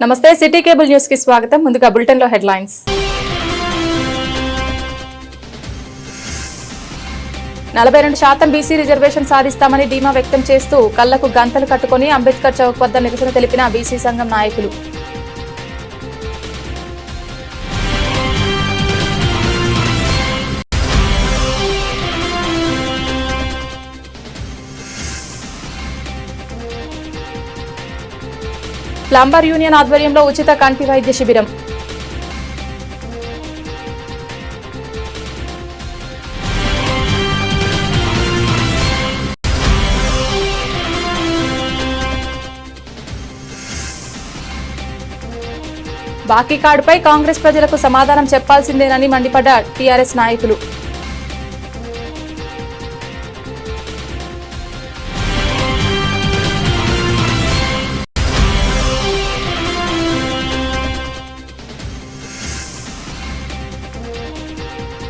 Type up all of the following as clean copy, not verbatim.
నమస్తే city cable news కి స్వాగతం. ముందుగా బులెటిన్ లో హెడ్లైన్స్. 42% బీసీ రిజర్వేషన్ సాధిస్తామని ధీమా వ్యక్తం చేస్తూ కళ్లకు గంతలు కట్టుకుని అంబేద్కర్ చౌక్ వద్ద నిరసన తెలిపిన బీసీ సంఘం నాయకులు. ప్లంబర్ యూనియన్ ఆధ్వర్యంలో ఉచిత కంటి వైద్య శిబిరం. బాకీ కార్డుపై కాంగ్రెస్ ప్రజలకు సమాధానం చెప్పాల్సిందేనని మండిపడ్డ టీఆర్ఎస్ నాయకులు.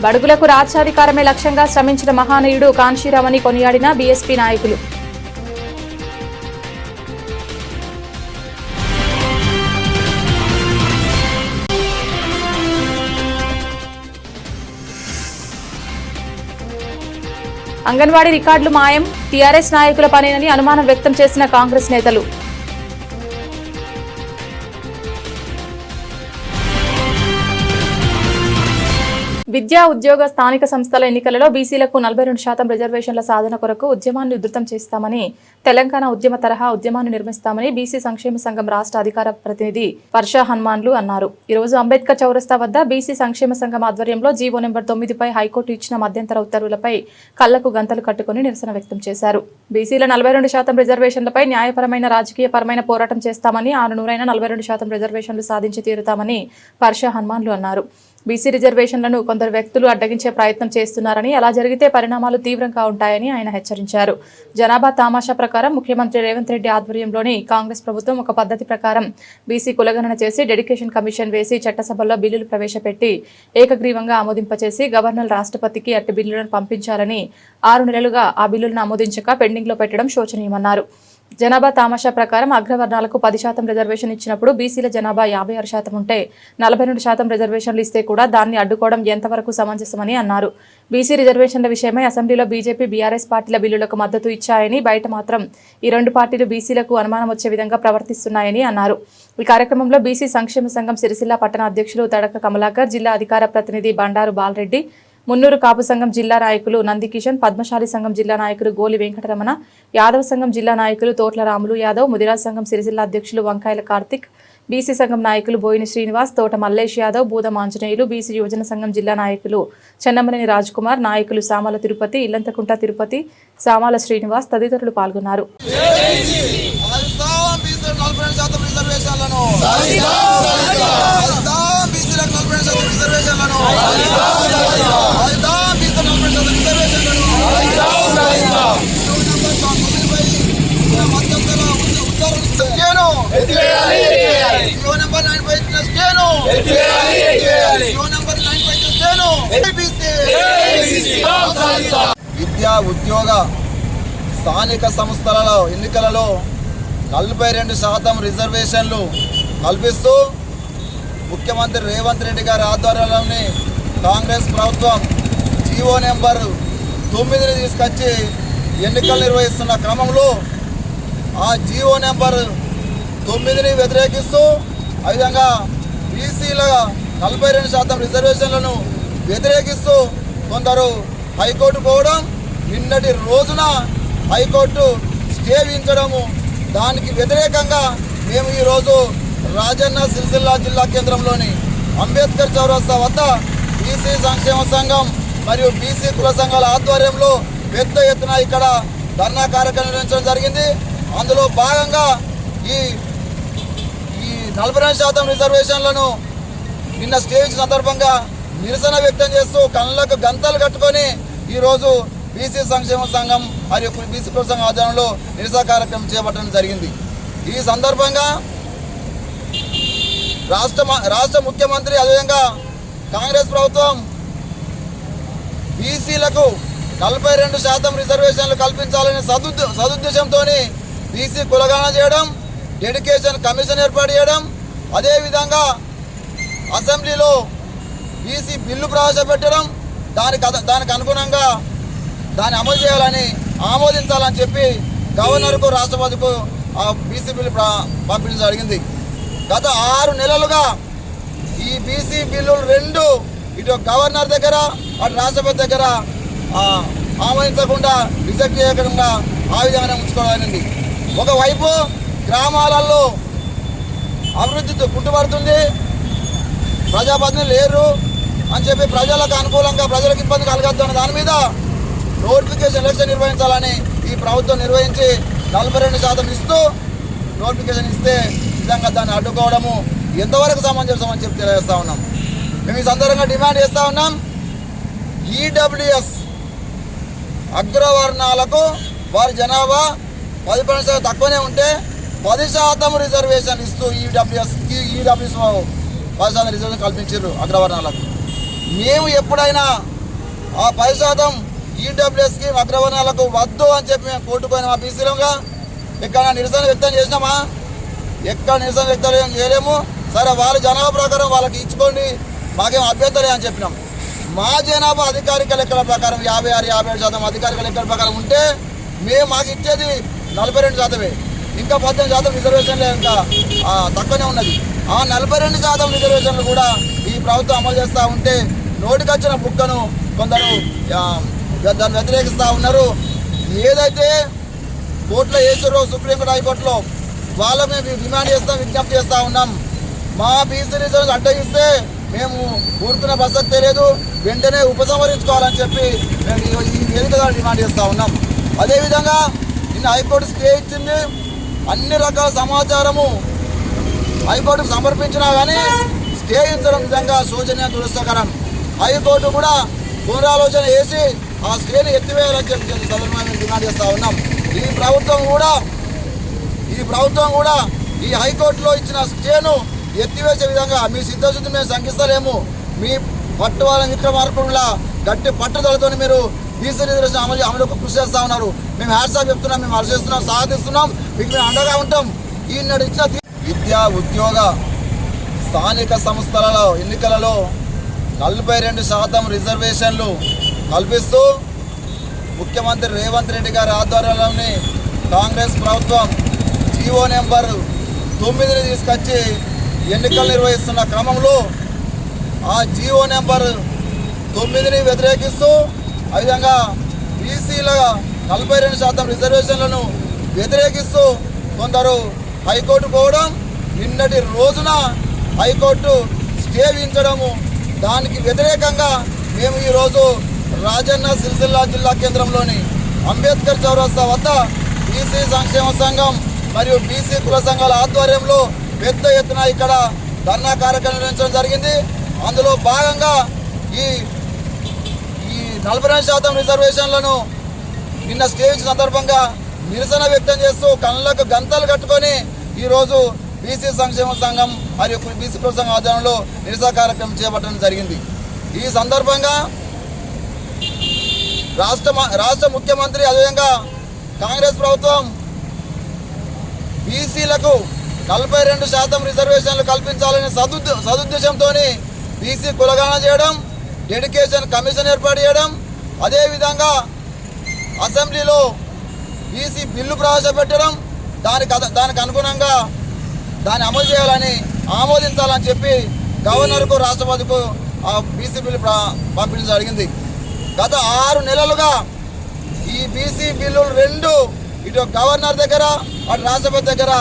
బడుగులకు రాజ్యాధికారమే లక్ష్యంగా శ్రమించిన మహానీయుడు కాన్షీరామని కొనియాడిన బీఎస్పీ నాయకులు. అంగన్వాడీ రికార్డులు మాయం, టీఆర్ఎస్ నాయకుల పనేనని అనుమానం వ్యక్తం చేసిన కాంగ్రెస్ నేతలు. విద్యా ఉద్యోగ స్థానిక సంస్థల ఎన్నికలలో బీసీలకు 42% రిజర్వేషన్ల సాధన కొరకు ఉద్యమాన్ని ఉధృతం చేస్తామని, తెలంగాణ ఉద్యమ తరహా ఉద్యమాన్ని నిర్మిస్తామని బీసీ సంక్షేమ సంఘం రాష్ట్ర అధికార ప్రతినిధి వర్షా హనుమాన్లు అన్నారు. ఈ రోజు అంబేద్కర్ చౌరస్తా వద్ద బీసీ సంక్షేమ సంఘం ఆధ్వర్యంలో జీవో నెంబర్ 9పై హైకోర్టు ఇచ్చిన మధ్యంతర ఉత్తర్వులపై కళ్లకు గంతలు కట్టుకుని నిరసన వ్యక్తం చేశారు. బీసీల 42% రిజర్వేషన్లపై న్యాయపరమైన రాజకీయపరమైన పోరాటం చేస్తామని, 42% రిజర్వేషన్లు సాధించి తీరుతామని వర్షా హనుమాన్లు అన్నారు. బీసీ రిజర్వేషన్లను కొందరు వ్యక్తులు అడ్డగించే ప్రయత్నం చేస్తున్నారని, అలా జరిగితే పరిణామాలు తీవ్రంగా ఉంటాయని ఆయన హెచ్చరించారు. జనాభా తామాషా ప్రకారం ముఖ్యమంత్రి రేవంత్ రెడ్డి ఆధ్వర్యంలోని కాంగ్రెస్ ప్రభుత్వం ఒక పద్ధతి ప్రకారం బీసీ కులగణన చేసి డెడికేషన్ కమిషన్ వేసి చట్టసభల్లో బిల్లులు ప్రవేశపెట్టి ఏకగ్రీవంగా ఆమోదింపచేసి గవర్నర్ రాష్ట్రపతికి అట్టి బిల్లులను పంపించాలని 6 నెలలుగా ఆ బిల్లులను ఆమోదించక పెండింగ్ లో పెట్టడం శోచనీయమన్నారు. జనాభా తామాషా ప్రకారం అగ్రవర్ణాలకు 10% రిజర్వేషన్ ఇచ్చినప్పుడు బీసీల జనాభా 56% ఉంటే 42% రిజర్వేషన్లు ఇస్తే కూడా దాన్ని అడ్డుకోవడం ఎంతవరకు సమంజసమని అన్నారు. బీసీ రిజర్వేషన్ల విషయమై అసెంబ్లీలో బీజేపీ, బీఆర్ఎస్ పార్టీల బిల్లులకు మద్దతు ఇచ్చాయని, బయట మాత్రం ఈ 2 పార్టీలు బీసీలకు అనుమానం వచ్చే విధంగా ప్రవర్తిస్తున్నాయని అన్నారు. ఈ కార్యక్రమంలో బీసీ సంక్షేమ సంఘం సిరిసిల్ల పట్టణ అధ్యక్షులు తడక కమలాకర్, జిల్లా అధికార ప్రతినిధి బండారు బాలరెడ్డి, మున్నూరు కాపు సంఘం జిల్లా నాయకులు నందికిషన్, పద్మశాలి సంఘం జిల్లా నాయకులు గోలి వెంకటరమణ, యాదవ్ సంఘం జిల్లా నాయకులు తోట్ల రాములు యాదవ్, ముదిరాజ్ సంఘం సిరిసిల్ల అధ్యక్షులు వంకాయల కార్తిక్, బీసీ సంఘం నాయకులు బోయిని శ్రీనివాస్, తోట మల్లేష్ యాదవ్, బూదం ఆంజనేయులు, బీసీ యువజన సంఘం జిల్లా నాయకులు చెన్నమనేని రాజ్ కుమార్, నాయకులు సామాల తిరుపతి, ఇల్లంతకుంట తిరుపతి, సామాల శ్రీనివాస్ తదితరులు పాల్గొన్నారు. విద్యా ఉద్యోగ స్థానిక సంస్థలలో ఎన్నికలలో 42% రిజర్వేషన్లు కల్పిస్తూ ముఖ్యమంత్రి రేవంత్ రెడ్డి గారి ఆధ్వర్యంలోని కాంగ్రెస్ ప్రభుత్వం జీవో నెంబర్ 9ని తీసుకొచ్చి ఎన్నికలు నిర్వహిస్తున్న క్రమంలో ఆ జీవో నెంబర్ 9ని వ్యతిరేకిస్తూ ఆ విధంగా బీసీల 42% రిజర్వేషన్లను వ్యతిరేకిస్తూ కొందరు హైకోర్టు పోవడం, నిన్నటి రోజున హైకోర్టు స్టే విధించడము, దానికి వ్యతిరేకంగా మేము ఈరోజు రాజన్న సిరిసిల్ల జిల్లా కేంద్రంలోని అంబేద్కర్ చౌరస్తా వద్ద బీసీ సంక్షేమ సంఘం మరియు బీసీ కుల సంఘాల ఆధ్వర్యంలో పెద్ద ఎత్తున ఇక్కడ ధర్నా కార్యక్రమం నిర్వహించడం జరిగింది. అందులో భాగంగా ఈ 42% రిజర్వేషన్లను నిన్న స్టేజ్ సందర్భంగా నిరసన వ్యక్తం చేస్తూ కళ్ళకు గంతలు కట్టుకొని ఈరోజు బీసీ సంక్షేమ సంఘం మరియు బీసీ కుల సంఘం ఆధ్వర్యంలో నిరసన కార్యక్రమం చేపట్టడం జరిగింది. ఈ సందర్భంగా రాష్ట్ర ముఖ్యమంత్రి అదేవిధంగా కాంగ్రెస్ ప్రభుత్వం బీసీలకు 42% రిజర్వేషన్లు కల్పించాలనే సదుద్దేశంతో బీసీ కులగణన చేయడం, డెడికేషన్ కమిషన్ ఏర్పాటు చేయడం, అదేవిధంగా అసెంబ్లీలో బీసీ బిల్లు ప్రవేశపెట్టడం, దానికి అనుగుణంగా దాన్ని అమలు చేయాలని ఆమోదించాలని చెప్పి గవర్నర్కు రాష్ట్రపతికు ఆ బీసీ బిల్లు పంపించడం జరిగింది. గత 6 నెలలుగా ఈ బీసీ బిల్లులు రెండు ఇటు గవర్నర్ దగ్గర అటు రాష్ట్రపతి దగ్గర ఆమోదించకుండా రిజెక్ట్ చేయకుండా ఆ విధంగానే ఉంచుకోవడానికి ఒకవైపు గ్రామాలలో అభివృద్ధి కుంటుపడుతుంది, ప్రజాప్రతినిధులు లేరు అని చెప్పి ప్రజలకు అనుకూలంగా ప్రజలకు ఇబ్బంది కలగద్దు దాని మీద నోటిఫికేషన్ ఎలక్షన్ నిర్వహించాలని ఈ ప్రభుత్వం నిర్వహించి 42% ఇస్తూ నోటిఫికేషన్ ఇస్తే నిజంగా దాన్ని అడ్డుకోవడము ఎంతవరకు సమంజసం అని చెప్పి తెలియజేస్తూ ఉన్నాం. మేము ఈ సందర్భంగా డిమాండ్ చేస్తూ ఉన్నాం, ఈడబ్ల్యూఎస్ అగ్రవర్ణాలకు వారి జనాభా 10% తక్కువనే ఉంటే 10% రిజర్వేషన్ ఇస్తూ ఈడబ్ల్యూఎస్ 10% రిజర్వేషన్ కల్పించారు అగ్రవర్ణాలకు. మేము ఎప్పుడైనా ఆ 10% ఈడబ్ల్యూఎస్కి అగ్రవర్ణాలకు వద్దు అని చెప్పి మేము కోర్టుపోయినామా? బీసీలుగా ఎక్కడ నిరసన వ్యక్తం చేసినామా? ఎక్కడ నిరసన వ్యక్తం చేయలేము. సరే వాళ్ళ జనాభా ప్రకారం వాళ్ళకి ఇచ్చుకోండి, మాకేం అభ్యంతరం అని చెప్పినాం. మా జనాభా అధికారిక లెక్కల ప్రకారం 56-57% అధికారిక లెక్కల ప్రకారం ఉంటే మాకు ఇచ్చేది 42%. ఇంకా 18% రిజర్వేషన్లు ఇంకా తక్కువనే ఉన్నది. ఆ 42% రిజర్వేషన్లు కూడా ఈ ప్రభుత్వం అమలు చేస్తూ ఉంటే నోటికొచ్చిన బుక్కను కొందరు దాన్ని వ్యతిరేకిస్తూ ఉన్నారు. ఏదైతే కోర్టులో వేసారో సుప్రీంకోర్టు హైకోర్టులో వాళ్ళ మేము డిమాండ్ చేస్తాం, విజ్ఞప్తి చేస్తూ ఉన్నాం. మా బీసీ రిజర్వేషన్ అడ్డగిస్తే మేము ఊరుకునే ప్రసక్తే లేదు, వెంటనే ఉపసంహరించుకోవాలని చెప్పి మేము ఈ వేదికగా డిమాండ్ చేస్తూ ఉన్నాం. అదేవిధంగా నిన్న హైకోర్టు స్టే ఇచ్చింది. అన్ని రకాల సమాచారము హైకోర్టుకు సమర్పించినా కానీ స్టే ఇచ్చడం నిజంగా శోచనీయ దురదృష్టకరం. హైకోర్టు కూడా పునరాలోచన చేసి ఆ స్టేని ఎత్తివేయాలని చెప్పి సందర్భంగా మేము డిమాండ్ చేస్తూ ఉన్నాం. ఈ ప్రభుత్వం కూడా ఈ హైకోర్టులో ఇచ్చిన స్టేను ఎత్తివేసే విధంగా మీ సిద్ధశుద్ధి మేము శంకిస్తలేము. మీ పట్టువాళ్ళ విక్రమార్కుడులా గట్టి పట్టుదలతో మీరు బీసీ రిజర్వేషన్ అమలుకు కృషి చేస్తూ ఉన్నారు. మేము హ్యాట్సాప్ చెప్తున్నాం, మేము హర్షిస్తున్నాం, సాధిస్తున్నాం, మీకు మేము అండగా ఉంటాం. ఈనాడు ఇచ్చిన విద్యా ఉద్యోగ స్థానిక సంస్థలలో ఎన్నికలలో 42% రిజర్వేషన్లు కల్పిస్తూ ముఖ్యమంత్రి రేవంత్ రెడ్డి గారి ఆధ్వర్యంలోని కాంగ్రెస్ ప్రభుత్వం జీవో నెంబర్ 9 తీసుకొచ్చి ఎన్నికలు నిర్వహిస్తున్న క్రమంలో ఆ జీవో నెంబర్ 9 వ్యతిరేకిస్తూ ఆ విధంగా బీసీల 42% రిజర్వేషన్లను వ్యతిరేకిస్తూ కొందరు హైకోర్టు పోవడం, నిన్నటి రోజున హైకోర్టు స్టే విధించడము, దానికి వ్యతిరేకంగా మేము ఈరోజు రాజన్న సిరిసిల్ల జిల్లా కేంద్రంలోని అంబేద్కర్ చౌరస్తా వద్ద బీసీ సంక్షేమ సంఘం మరియు బీసీ కుల సంఘాల ఆధ్వర్యంలో పెద్ద ఎత్తున ఇక్కడ ధర్నా కార్యక్రమం నిర్వహించడం జరిగింది. అందులో భాగంగా ఈ 42% రిజర్వేషన్లను నిన్న స్టేజ్ సందర్భంగా నిరసన వ్యక్తం చేస్తూ కళ్ళకు గంతలు కట్టుకొని ఈరోజు బీసీ సంక్షేమ సంఘం మరియు బీసీ కుల సంఘం ఆధ్వర్యంలో నిరసన కార్యక్రమం చేపట్టడం జరిగింది. ఈ సందర్భంగా రాష్ట్ర ముఖ్యమంత్రి అదేవిధంగా కాంగ్రెస్ ప్రభుత్వం బీసీలకు 42% రిజర్వేషన్లు కల్పించాలని సదుద్దేశంతో బీసీ కులగణన చేయడం, డెడికేషన్ కమిషన్ ఏర్పాటు చేయడం, అదేవిధంగా అసెంబ్లీలో బీసీ బిల్లు ప్రవేశపెట్టడం, దానికి అనుగుణంగా దాన్ని అమలు చేయాలని ఆమోదించాలని చెప్పి గవర్నర్కు రాష్ట్రపతికు ఆ బీసీ బిల్లు పంపించడం జరిగింది. గత 6 నెలలుగా ఈ బీసీ బిల్లులు రెండు ఇటు గవర్నర్ దగ్గర అటు రాష్ట్రపతి దగ్గర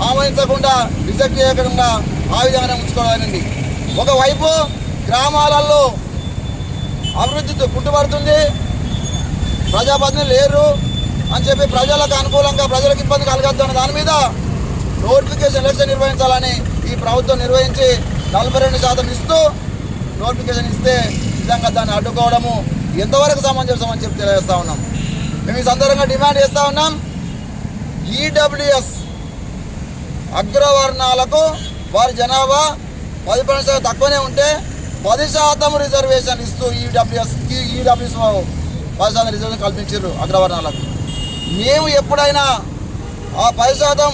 ఆమోదించకుండా రిజెక్ట్ చేయకుండా ఆ విధంగానే ఉంచుకోవడానికి ఒకవైపు గ్రామాలలో అభివృద్ధి కుంటుపడుతుంది, ప్రజాప్రతినిధులు లేరు అని చెప్పి ప్రజలకు అనుకూలంగా ప్రజలకు ఇబ్బంది కలగద్దు దాని మీద నోటిఫికేషన్ ఎలక్షన్ నిర్వహించాలని ఈ ప్రభుత్వం నిర్వహించి 42% ఇస్తూ నోటిఫికేషన్ ఇస్తే నిజంగా దాన్ని అడ్డుకోవడము ఎంతవరకు సమంజసం అని చెప్పి తెలియజేస్తూ ఉన్నాం. మేము ఈ సందర్భంగా డిమాండ్ చేస్తూ ఉన్నాం, ఈడబ్ల్యూఎస్ అగ్రవర్ణాలకు వారి జనాభా 10% తక్కువనే ఉంటే 10% రిజర్వేషన్ ఇస్తూ ఈడబ్ల్యూఎస్ 10% రిజర్వేషన్ కల్పించారు అగ్రవర్ణాలకు. మేము ఎప్పుడైనా ఆ 10%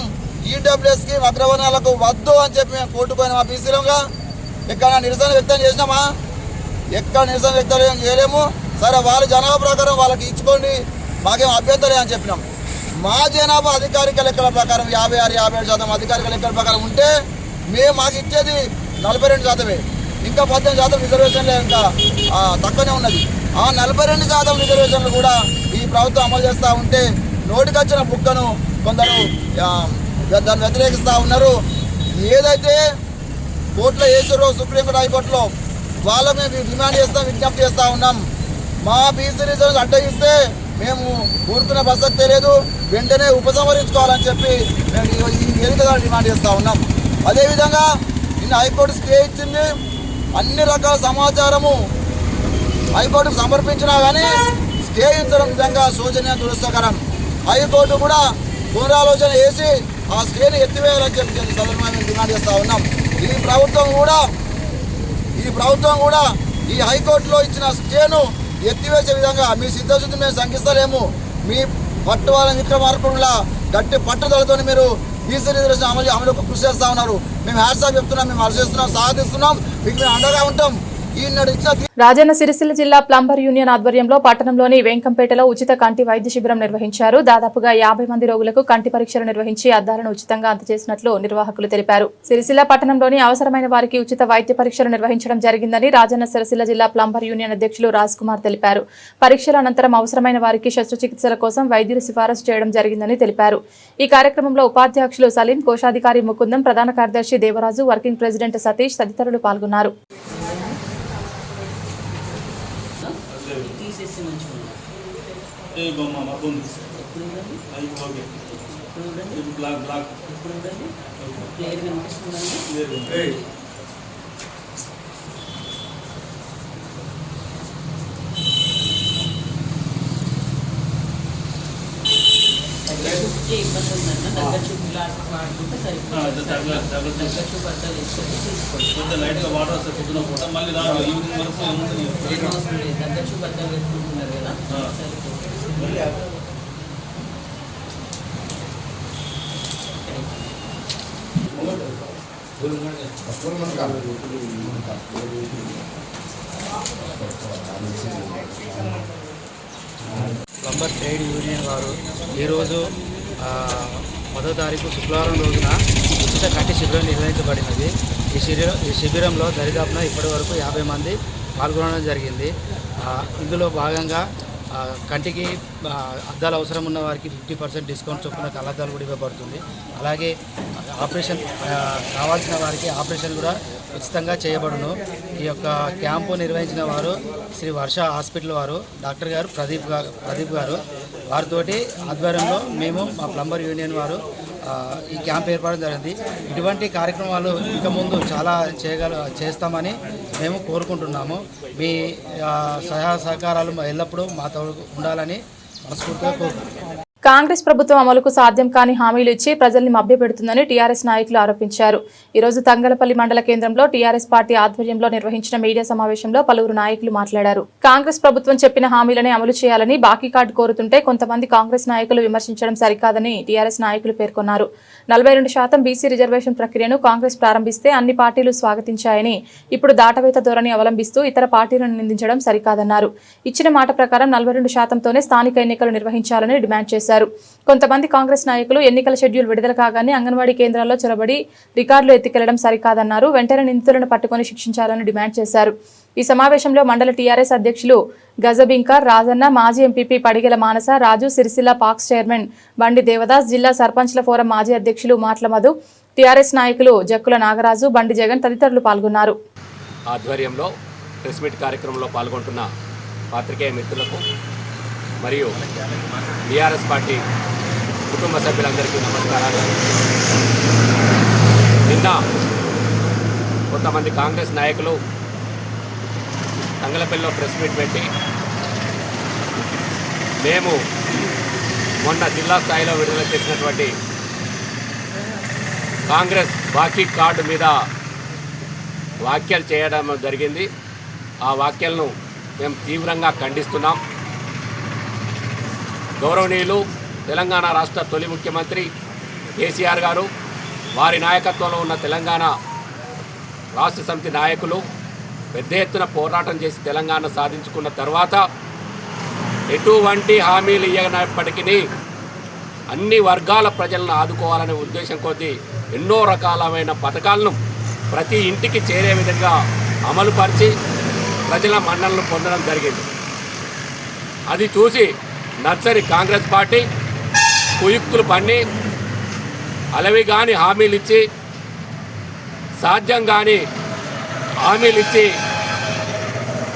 ఈడబ్ల్యూఎస్ స్కీమ్ అగ్రవర్ణాలకు వద్దు అని చెప్పి మేము కోర్టుపోయిన మా బీసీలంగా ఎక్కడ నిరసన వ్యక్తం చేసినామా? ఎక్కడ నిరసన వ్యక్తం చేయలేము. సరే వాళ్ళ జనాభా ప్రకారం వాళ్ళకి ఇచ్చుకోండి, మాకేం అభ్యంతరం అని చెప్పినాం. మా జనాభా అధికారిక లెక్కల ప్రకారం 56-57% అధికారిక లెక్కల ప్రకారం ఉంటే మాకు ఇచ్చేది 42%. ఇంకా 18% రిజర్వేషన్లే ఇంకా తక్కువనే ఉన్నది. ఆ 42% రిజర్వేషన్లు కూడా ఈ ప్రభుత్వం అమలు చేస్తూ ఉంటే నోటికొచ్చిన బుక్కను కొందరు దాన్ని వ్యతిరేకిస్తూ ఉన్నారు. ఏదైతే కోర్టులో వేసారో సుప్రీంకోర్టు హైకోర్టులో వాళ్ళ మేము డిమాండ్ చేస్తాం, విజ్ఞప్తి చేస్తూ ఉన్నాం. మా బీసీ రిజర్వేషన్ అడ్డగిస్తే మేము ఊరుకునే ప్రసక్తే లేదు, వెంటనే ఉపసంహరించుకోవాలని చెప్పి మేము ఈ వేదికగా డిమాండ్ చేస్తూ ఉన్నాం. అదేవిధంగా నిన్న హైకోర్టు స్టే ఇచ్చింది. అన్ని రకాల సమాచారము హైకోర్టుకు సమర్పించినా కానీ స్టే ఇచ్చడం విధంగా శోచనీయం, దురదృష్టకరం. హైకోర్టు కూడా పునరాలోచన చేసి ఆ స్టేని ఎత్తివేయాలని చెప్పి సందర్భంగా మేము డిమాండ్ చేస్తూ ఉన్నాం. ఈ ప్రభుత్వం కూడా ఈ హైకోర్టులో ఇచ్చిన స్టేను ఎత్తివేసే విధంగా మీ సిద్ధశుద్ధి మేము శంకిస్తలేము. మీ పట్టు వాళ్ళ విక్రమార్కుడులా గట్టి పట్టుదలతో మీరు బీసీ రిజర్వేషన్ అమలుకు కృషి చేస్తూ ఉన్నారు. మేము హ్యాట్సాప్ చెప్తున్నాం, మేము హర్షిస్తున్నాం, సాధిస్తున్నాం, మీకు మేము అండగా ఉంటాం. రాజన్న సిరిసిల్ల జిల్లా ప్లంబర్ యూనియన్ ఆధ్వర్యంలో పట్టణంలోని వెంకంపేటలో ఉచిత కంటి వైద్య శిబిరం నిర్వహించారు. దాదాపుగా 50 మంది రోగులకు కంటి పరీక్షలు నిర్వహించి అద్దాలను ఉచితంగా అందజేసినట్లు నిర్వాహకులు తెలిపారు. సిరిసిల్ల పట్టణంలోని అవసరమైన వారికి ఉచిత వైద్య పరీక్షలు నిర్వహించడం జరిగిందని రాజన్న సిరిసిల్ల జిల్లా ప్లంబర్ యూనియన్ అధ్యక్షులు రాజ్ కుమార్ తెలిపారు. పరీక్షల అనంతరం అవసరమైన వారికి శస్త్రచికిత్సల కోసం వైద్యులు సిఫారసు చేయడం జరిగిందని తెలిపారు. ఈ కార్యక్రమంలో ఉపాధ్యక్షులు సలీం, కోశాధికారి ముకుందం, ప్రధాన కార్యదర్శి దేవరాజు, వర్కింగ్ ప్రెసిడెంట్ సతీష్ తదితరులు పాల్గొన్నారు. లైట్గా వాటర్ వస్తే పొద్దున పూట మళ్ళీ ఈవినింగ్ వరకు ప్లంబర్ ట్రేడ్ యూనియన్ వారు ఈరోజు 10వ తారీఖు శుక్రవారం రోజున ఉచిత కంటి శిబిరం నిర్వహించబడినది. ఈ శిబిరంలో దరిదాపున ఇప్పటి వరకు 50 మంది పాల్గొనడం జరిగింది. ఇందులో భాగంగా కంటికి అద్దాలు అవసరం ఉన్న వారికి 50% డిస్కౌంట్ చొప్పున కళ్ళద్దాలు కూడా ఇవ్వబడుతుంది. అలాగే ఆపరేషన్ కావాల్సిన వారికి ఆపరేషన్ కూడా ఉచితంగా చేయబడును. ఈ యొక్క క్యాంపు నిర్వహించిన వారు శ్రీ వర్ష హాస్పిటల్ వారు డాక్టర్ గారు ప్రదీప్ గారు వారితోటి ఆధ్వర్యంలో మేము మా ప్లంబర్ యూనియన్ వారు ఈ క్యాంప్ ఏర్పడడం జరిగింది. ఇటువంటి కార్యక్రమాలు ఇక ముందు చాలా చేస్తామని మేము కోరుకుంటున్నాము. మీ సహాయ సహకారాలు ఎల్లప్పుడూ మాతో ఉండాలని మనస్ఫూర్తిగా కోరుకుంటున్నాము. కాంగ్రెస్ ప్రభుత్వం అమలుకు సాధ్యం కాని హామీలు ఇచ్చి ప్రజల్ని మభ్యపెడుతుందని టీఆర్ఎస్ నాయకులు ఆరోపించారు. ఈ రోజు తంగలపల్లి మండల కేంద్రంలో టీఆర్ఎస్ పార్టీ ఆధ్వర్యంలో నిర్వహించిన మీడియా సమావేశంలో పలువురు నాయకులు మాట్లాడారు. కాంగ్రెస్ ప్రభుత్వం చెప్పిన హామీలనే అమలు చేయాలని బాకీ కార్డు కోరుతుంటే కొంతమంది కాంగ్రెస్ నాయకులు విమర్శించడం సరికాదని టీఆర్ఎస్ నాయకులు పేర్కొన్నారు. 42% బీసీ రిజర్వేషన్ ప్రక్రియను కాంగ్రెస్ ప్రారంభిస్తే అన్ని పార్టీలు స్వాగతించాయని, ఇప్పుడు దాటవేత ధోరణి అవలంబిస్తూ ఇతర పార్టీలను నిందించడం సరికాదన్నారు. ఇచ్చిన మాట ప్రకారం 42%తోనే స్థానిక ఎన్నికలు నిర్వహించాలని డిమాండ్ చేశారు. కొంతమంది కాంగ్రెస్ నాయకులు ఎన్నికల షెడ్యూల్ విడుదల కాగానే అంగన్వాడీ కేంద్రాల్లో చొరబడి రికార్డులు ఎత్తికెళ్లడం సరికాదన్నారు. వెంటనే నిందితులను పట్టుకుని శిక్షించాలని డిమాండ్ చేశారు. ఈ సమావేశంలో మండల టీఆర్ఎస్ అధ్యక్షులు గజబింకర్ రాజన్న, మాజీ ఎంపీపీ పడిగెల మానస, రాజు, సిరిసిల్ల పాక్స్ చైర్మన్ బండి దేవదాస్, జిల్లా సర్పంచ్ల ఫోరం మాజీ అధ్యక్షులు మాట్ల మధు, టీఆర్ఎస్ నాయకులు జక్కుల నాగరాజు, బండి జగన్ తదితరులు పాల్గొన్నారు. ఆధ్వర్యంలో ప్రెస్ మీట్ కార్యక్రమంలో పాల్గొంటున్న పాత్రికేయ మిత్రులకు మరియు టీఆర్ఎస్ పార్టీ కుటుంబ సభ్యులందరికీ నమస్కారాలు. నిన్న కొంతమంది కాంగ్రెస్ నాయకులు తంగలపల్లిలో ప్రెస్ మీట్ పెట్టి మేము మొన్న జిల్లా స్థాయిలో విడుదల చేసినటువంటి కాంగ్రెస్ బాకీ కార్డు మీద వ్యాఖ్యలు చేయడం జరిగింది. ఆ వ్యాఖ్యలను మేము తీవ్రంగా ఖండిస్తున్నాం. గౌరవనీయులు తెలంగాణ రాష్ట్ర తొలి ముఖ్యమంత్రి కేసీఆర్ గారు, వారి నాయకత్వంలో ఉన్న తెలంగాణ రాష్ట్ర సమితి నాయకులు పెద్ద ఎత్తున పోరాటం చేసి తెలంగాణ సాధించుకున్న తర్వాత ఎటువంటి హామీలు ఇవ్వనప్పటికీ అన్ని వర్గాల ప్రజలను ఆదుకోవాలనే ఉద్దేశం కొద్దీ ఎన్నో రకాలమైన పథకాలను ప్రతి ఇంటికి చేరే విధంగా అమలుపరిచి ప్రజల మన్ననలు పొందడం జరిగింది. అది చూసి నర్సరీ కాంగ్రెస్ పార్టీ కుయుక్తులు పన్ని అలవి కాని హామీలు ఇచ్చి సాధ్యం కాని హామీలు ఇచ్చి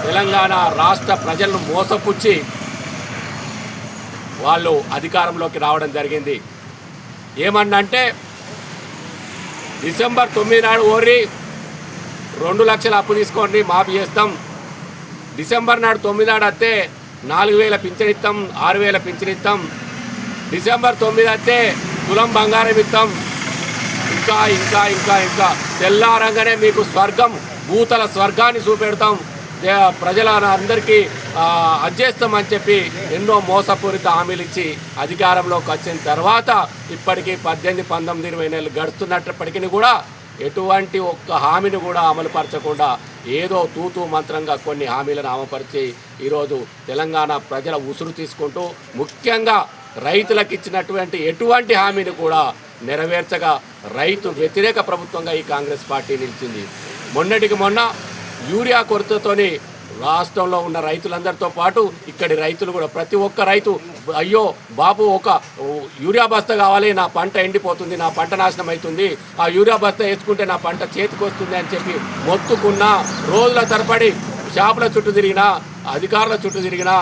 తెలంగాణ రాష్ట్ర ప్రజలను మోసపుచ్చి వాళ్ళు అధికారంలోకి రావడం జరిగింది. ఏమన్నంటే డిసెంబర్ 9 నాడు ఓరి 2 లక్షల అప్పు తీసుకోండి మాఫీ చేస్తాం, డిసెంబర్ నాడు 9 నాడు వస్తే 4,000 పింఛన్ ఇస్తాం, 6,000 పింఛన్ ఇస్తాం, డిసెంబర్ 9 వస్తే తులం బంగారం ఇస్తాం, ఇంకా ఇంకా ఇంకా ఇంకా తెల్లారంగానే మీకు స్వర్గం భూతల స్వర్గాన్ని చూపెడతాం, ప్రజల అందరికీ అధ్యస్తామని చెప్పి ఎన్నో మోసపూరిత హామీలు ఇచ్చి అధికారంలోకి వచ్చిన తర్వాత ఇప్పటికీ 18, 19, 20 నెలలు గడుస్తున్నప్పటికీ కూడా ఎటువంటి ఒక్క హామీని కూడా అమలుపరచకుండా ఏదో తూతూ మంత్రంగా కొన్ని హామీలను అమలుపరిచి ఈరోజు తెలంగాణ ప్రజల ఉసురు తీసుకుంటూ ముఖ్యంగా రైతులకు ఇచ్చినటువంటి ఎటువంటి హామీని కూడా నెరవేర్చగా రైతు వ్యతిరేక ప్రభుత్వంగా ఈ కాంగ్రెస్ పార్టీ నిలిచింది. మొన్నటికి మొన్న యూరియా కొరతతోని రాష్ట్రంలో ఉన్న రైతులందరితో పాటు ఇక్కడి రైతులు కూడా ప్రతి ఒక్క రైతు అయ్యో బాబు ఒక యూరియా బస్తా కావాలి, నా పంట ఎండిపోతుంది, నా పంట నాశనం అవుతుంది, ఆ యూరియా బస్తా వేసుకుంటే నా పంట చేతికి వస్తుంది అని చెప్పి మొత్తుకున్న రోజుల తరబడి షాపుల చుట్టూ తిరిగినా, అధికారుల చుట్టూ తిరిగినా,